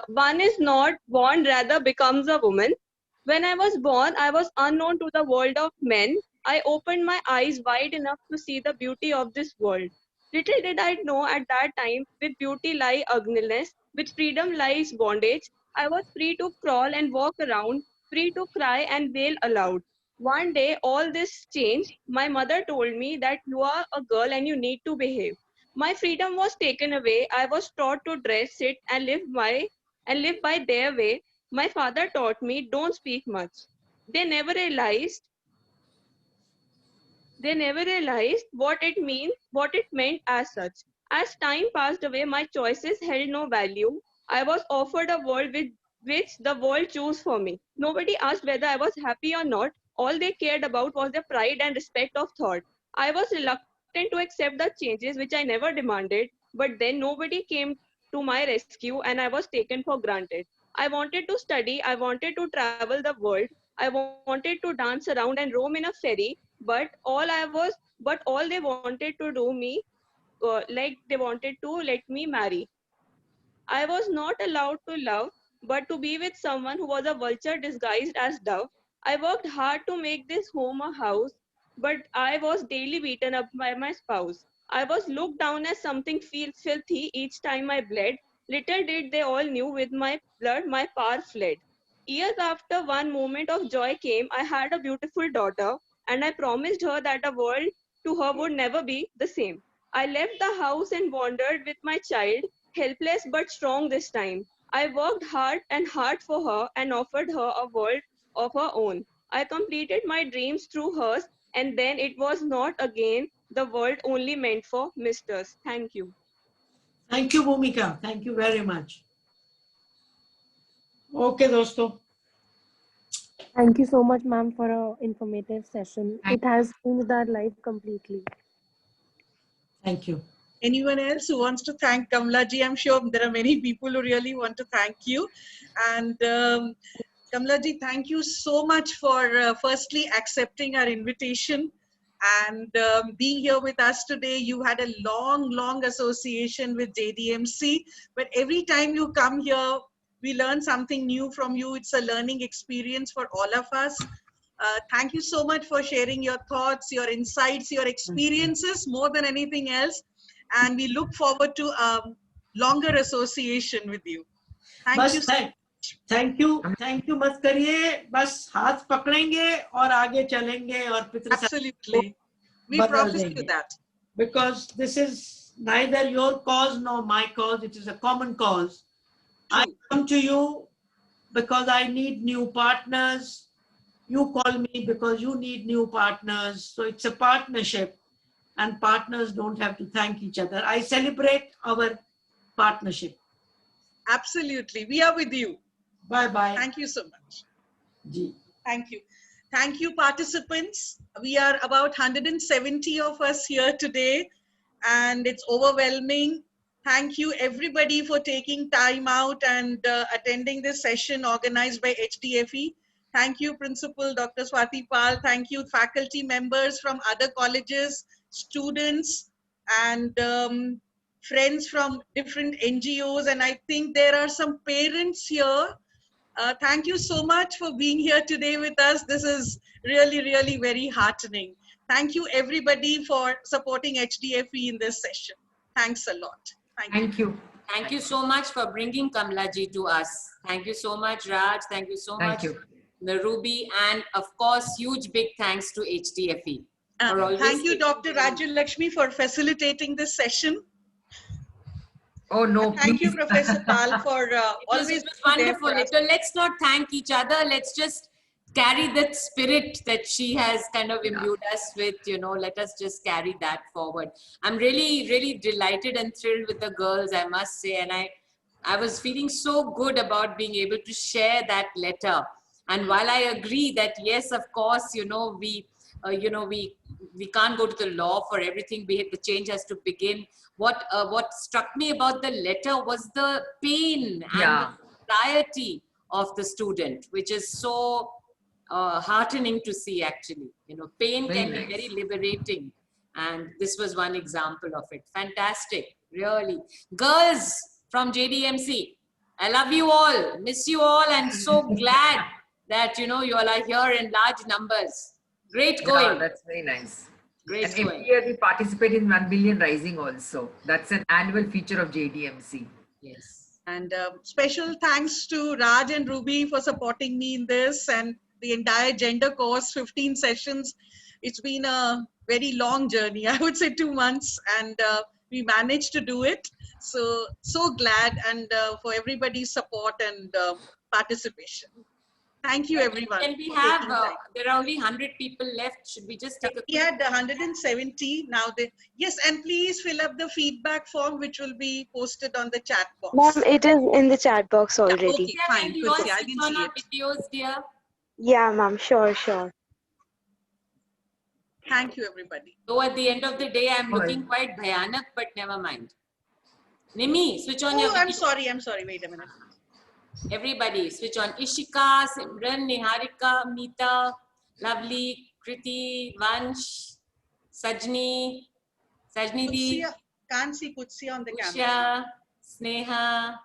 One is not born, rather becomes a woman. When I was born, I was unknown to the world of men. I opened my eyes wide enough to see the beauty of this world. Little did I know at that time, with beauty lie ugliness, with freedom lies bondage. I was free to crawl and walk around, free to cry and wail aloud. One day, all this changed. My mother told me that you are a girl and you need to behave. My freedom was taken away. I was taught to dress, sit, and live by their way. My father taught me, don't speak much. They never realized what it meant as such. As time passed away, my choices held no value. I was offered a world which the world chose for me. Nobody asked whether I was happy or not.
All they cared about was their pride and respect of thought. I was reluctant to accept the changes which I never demanded, but then nobody came to my rescue and I was taken for granted. I wanted to study, I wanted to travel the world, I wanted to dance around and roam in a ferry, but all they wanted to do me, like they wanted to let me marry. I was not allowed to love, but to be with someone who was a vulture disguised as dove. I worked hard to make this home a house, but I was daily beaten up by my spouse. I was looked down as something filthy each time I bled. Little did they all knew with my blood my power fled. Years after one moment of joy came, I had a beautiful daughter, and I promised her that the world to her would never be the same. I left the house and wandered with my child, helpless but strong this time. I worked hard for her and offered her a world of her own. I completed my dreams through hers, and then it was not again the world only meant for misters. Thank you.
Thank you, Bhumika. Thank you very much. Okay, दोस्तों.
Thank you so much, ma'am, for an informative session. It has changed our life completely.
Thank you.
Anyone else who wants to thank Kamla ji? I'm sure there are many people who really want to thank you. And Kamla ji, thank you so much for firstly accepting our invitation and being here with us today. You had a long association with JDMC, but every time you come here, we learn something new from you. It's a learning experience for all of us. Thank you so much for sharing your thoughts, your insights, your experiences more than anything else. And we look forward to a longer association with you. Thank you.
Thank you मत करिए, बस हाथ पकड़ेंगे और आगे चलेंगे और पितृ
Absolutely. We promise you that.
Because this is neither your cause nor my cause, it is a common cause. I come to you because I need new partners. You call me because you need new partners. So it's a partnership, and partners don't have to thank each other. I celebrate our partnership.
Absolutely. We are with you.
Bye-bye.
Thank you so much.
Ji.
Thank you. Thank you, participants. We are about 170 of us here today, and it's overwhelming. Thank you, everybody, for taking time out and attending this session organized by HDFE. Thank you, Principal Dr. Swati Pal. Thank you, faculty members from other colleges, students, and friends from different NGOs. And I think there are some parents here. Thank you so much for being here today with us. This is really very heartening. Thank you, everybody, for supporting HDFE in this session. Thanks a lot.
Thank you.
Thank you so much for bringing Kamla ji to us. Thank you so much, Raj. Thank you so much, Ruby. And of course, huge big thanks to HDFE.
Thank you, Dr. Raju Lakshmi, for facilitating this session.
Oh, no.
Thank you, Professor Pal, for always
it was wonderful. Let's not thank each other. Let's just carry that spirit that she has kind of imbued us with, you know, let us just carry that forward. I'm really delighted and thrilled with the girls, I must say. And I was feeling so good about being able to share that letter. And while I agree that, yes, of course, we can't go to the law for everything. The change has to begin. What struck me about the letter was the pain and the anxiety of the student, which is so heartening to see, actually. Pain can be very liberating, and this was one example of it. Fantastic, really. Girls from JDMC, I love you all, miss you all, and so glad that you all are here in large numbers. Great going.
Yeah, that's very nice.
Great
and
going.
every year we participate in 1 Billion Rising also. That's an annual feature of JDMC.
Yes.
And special thanks to Raj and Ruby for supporting me in this, and the entire gender course, 15 sessions. It's been a very long journey, I would say 2 months, and we managed to do it. So glad, and for everybody's support and participation. Thank you, everyone.
Can we have, there are only 100 people left. Should we just take a
We had 170 now. Yes, and please fill up the feedback form, which will be posted on the chat box.
Ma'am, it is in the chat box already.
Okay, fine. Good. I didn't see it.
Videos, dear.
Yeah, ma'am. Sure.
Thank you, everybody.
So at the end of the day, I'm looking quite bhayanak, but never mind. Nimi, switch on your
Oh, I'm
video.
sorry. Wait a minute.
Everybody, switch on. Ishika, Simran, Niharika, Meeta, Lovely, Kriti, Vansh, Sajni Di,
Kutsia, can't see Kutsia on the camera.
Usha, Sneha.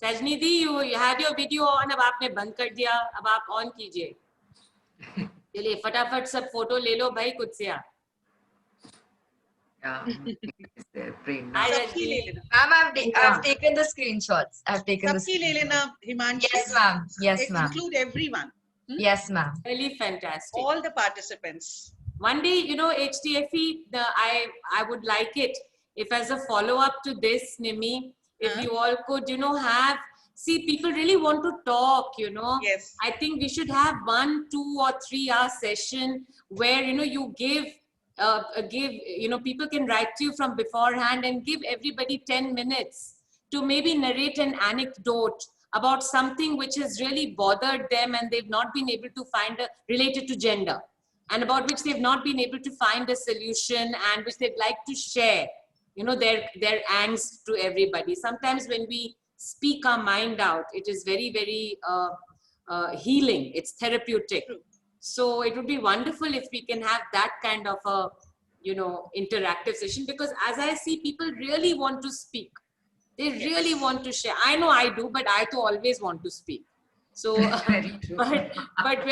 Sajni Di, you had your video on, अब आपने बंद कर दिया, अब आप on कीजिए. चलिए फटाफट सब फोटो ले लो भाई कुत्सिया.
Yeah.
Hi,
Sabki le
Rajni.
lena.
Ma'am, I've taken the screenshots. I've taken the
Sabki le lena, Himanshi.
Yes, ma'am. Yes, ma'am.
Include everyone.
Yes, ma'am.
Really fantastic.
All the participants.
One day, you know, HDFE, I would like it if as a follow-up to this, Nimi, if you all could, you know, see, people really want to talk, you know.
Yes.
I think we should have 1, 2 or 3 hour session where, you know, you give, you know, people can write to you from beforehand and give everybody 10 minutes to maybe narrate an anecdote about something which has really bothered them and they've not been able to find related to gender, and about which they've not been able to find a solution and which they'd like to share, you know, their angst to everybody. Sometimes when we speak our mind out, it is very, very healing. It's therapeutic. So it would be wonderful if we can have that kind of a, you know, interactive session, because as I see, people really want to speak. They really want to share. I know I do, but I too always want to speak. So, but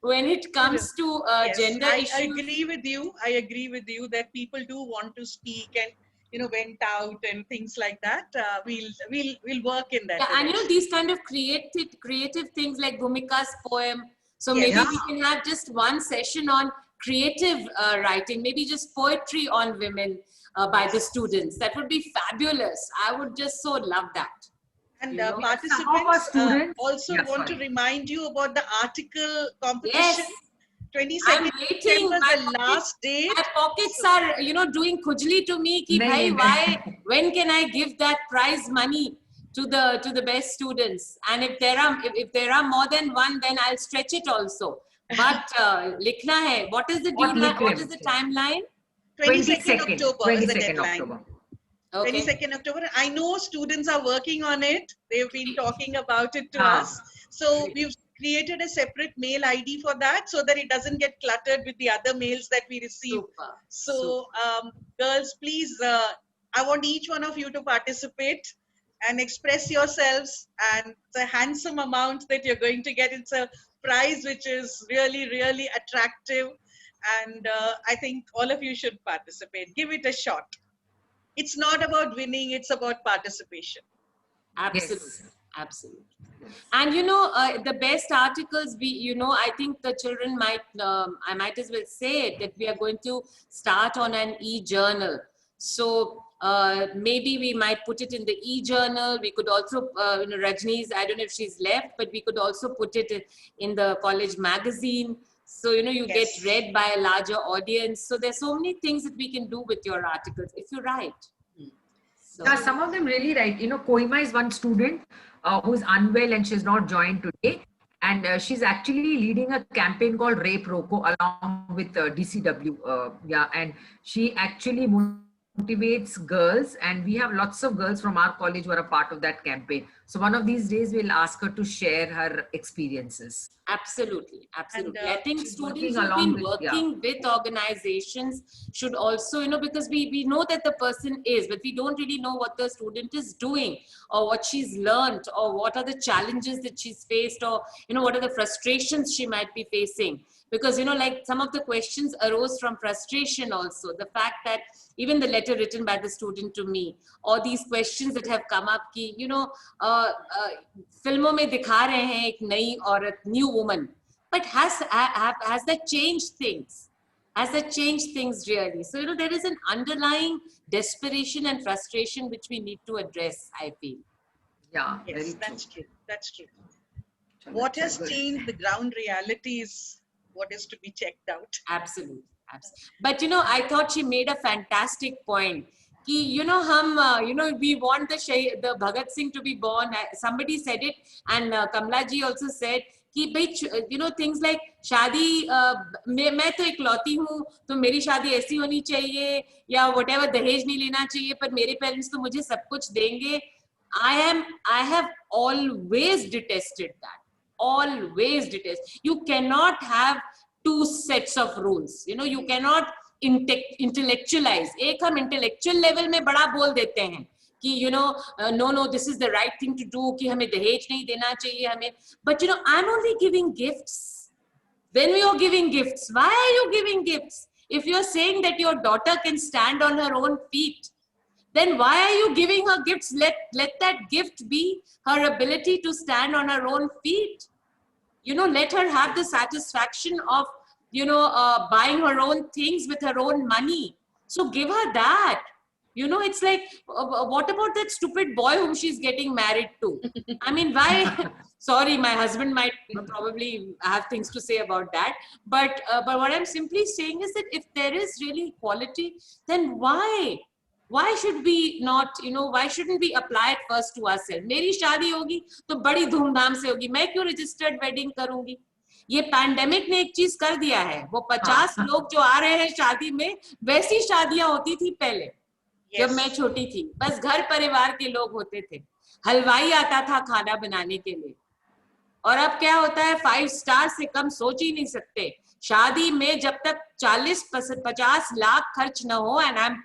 when it comes to gender issues,
I agree with you. I agree with you that people do want to speak and, you know, went out and things like that. We'll work in that.
yeah, and you know, these kind of creative things like Bhumika's poem. So maybe we can have just one session on creative writing, maybe just poetry on women by the students. That would be fabulous. I would just so love that.
And
You know?
participants
students-
also
Yeah,
want to
sorry.
remind you about the article competition.
Yes.
22nd
I'm waiting.
September,
My
the last date.
My pockets are, you know, doing khujli to me. Ki bhai, why? When can I give that prize money to the best students? And if there are more than one, then I'll stretch it also. But likhna hai. What is the deadline? What is the timeline?
22nd October is the
22nd
deadline.
October.
Okay.
22nd October. I know students are working on it. They've been talking about it to
Ah.
us. So we've created a separate mail ID for that so that it doesn't get cluttered with the other mails that we receive.
Super.
So girls, please, I want each one of you to participate and express yourselves, and it's a handsome amount that you're going to get. It's a prize which is really, really attractive, and I think all of you should participate. Give it a shot. It's not about winning, it's about participation.
Absolutely. Absolutely. And you know, the best articles, you know, I think the children might, I might as well say it, that we are going to start on an e-journal. So maybe we might put it in the e-journal. We could also, you know, Rajni's, I don't know if she's left, but we could also put it in the college magazine. So, you know, you get read by a larger audience. So there's so many things that we can do with your articles if you write. So,
Yeah, some of them really write. You know, Kohima is one student who's unwell and she's not joined today. And she's actually leading a campaign called Rape Roko along with DCW. And she actually motivates girls, and we have lots of girls from our college who are a part of that campaign. So one of these days we'll ask her to share her experiences.
absolutely, absolutely.
And,
I think
she's
students
working
who've
along
been
with-
working with organizations should also, you know, because we know that the person is, but we don't really know what the student is doing or what she's learned or what are the challenges that she's faced, or, you know, what are the frustrations she might be facing. Because, you know, like some of the questions arose from frustration also. The fact that even the letter written by the student to me, or these questions that have come up, ki, you know, filmon mein dikha rahe hain ek nayi aurat, new woman. But has that changed things? Has that changed things really? So, you know, there is an underlying desperation and frustration which we need to address, I feel.
Yeah,
Yes,
very
that's
true.
true. That's true. What has changed the ground reality is what is to be checked out.
Absolutely. Absolutely. But, you know, I thought she made a fantastic point कि हम we want the Bhagat Singh to be born. Somebody said it, and Kamala ji also said कि भाई things like शादी मैं तो इकलौती हूँ तो मेरी शादी ऐसी होनी चाहिए या whatever, दहेज नहीं लेना चाहिए, पर मेरे पेरेंट्स तो मुझे सब कुछ देंगे. I have always detested that. Always detest. You cannot have two sets of rules. You cannot intellectualize. एक हम intellectual level में बड़ा बोल देते हैं कि no, this is the right thing to do, कि हमें दहेज नहीं देना चाहिए हमें. But I'm only giving gifts. When we are giving gifts, why are you giving gifts? If you're saying that your daughter can stand on her own feet, then why are you giving her gifts? Let that gift be her ability to stand on her own feet. Let her have the satisfaction of buying her own things with her own money. So give her that. It's like, what about that stupid boy whom she's getting married to? I mean, why? Sorry, my husband might probably have things to say about that. But what I'm simply saying is that if there is really equality, then why should we not, why shouldn't we apply it first to ourselves? मेरी शादी होगी तो बड़ी धूमधाम से होगी, मैं क्यों registered wedding करूंगी? ये पैंडेमिक ने एक चीज कर दिया है, वो 50 लोग जो आ रहे हैं शादी में, वैसी शादियां होती थी पहले. जब मैं छोटी थी बस घर परिवार के लोग होते थे, हलवाई आता था खाना बनाने के लिए. और अब क्या होता है, 5 स्टार से कम सोच ही नहीं सकते. शादी में जब तक 40-50 लाख खर्च न हो, एंड आई एम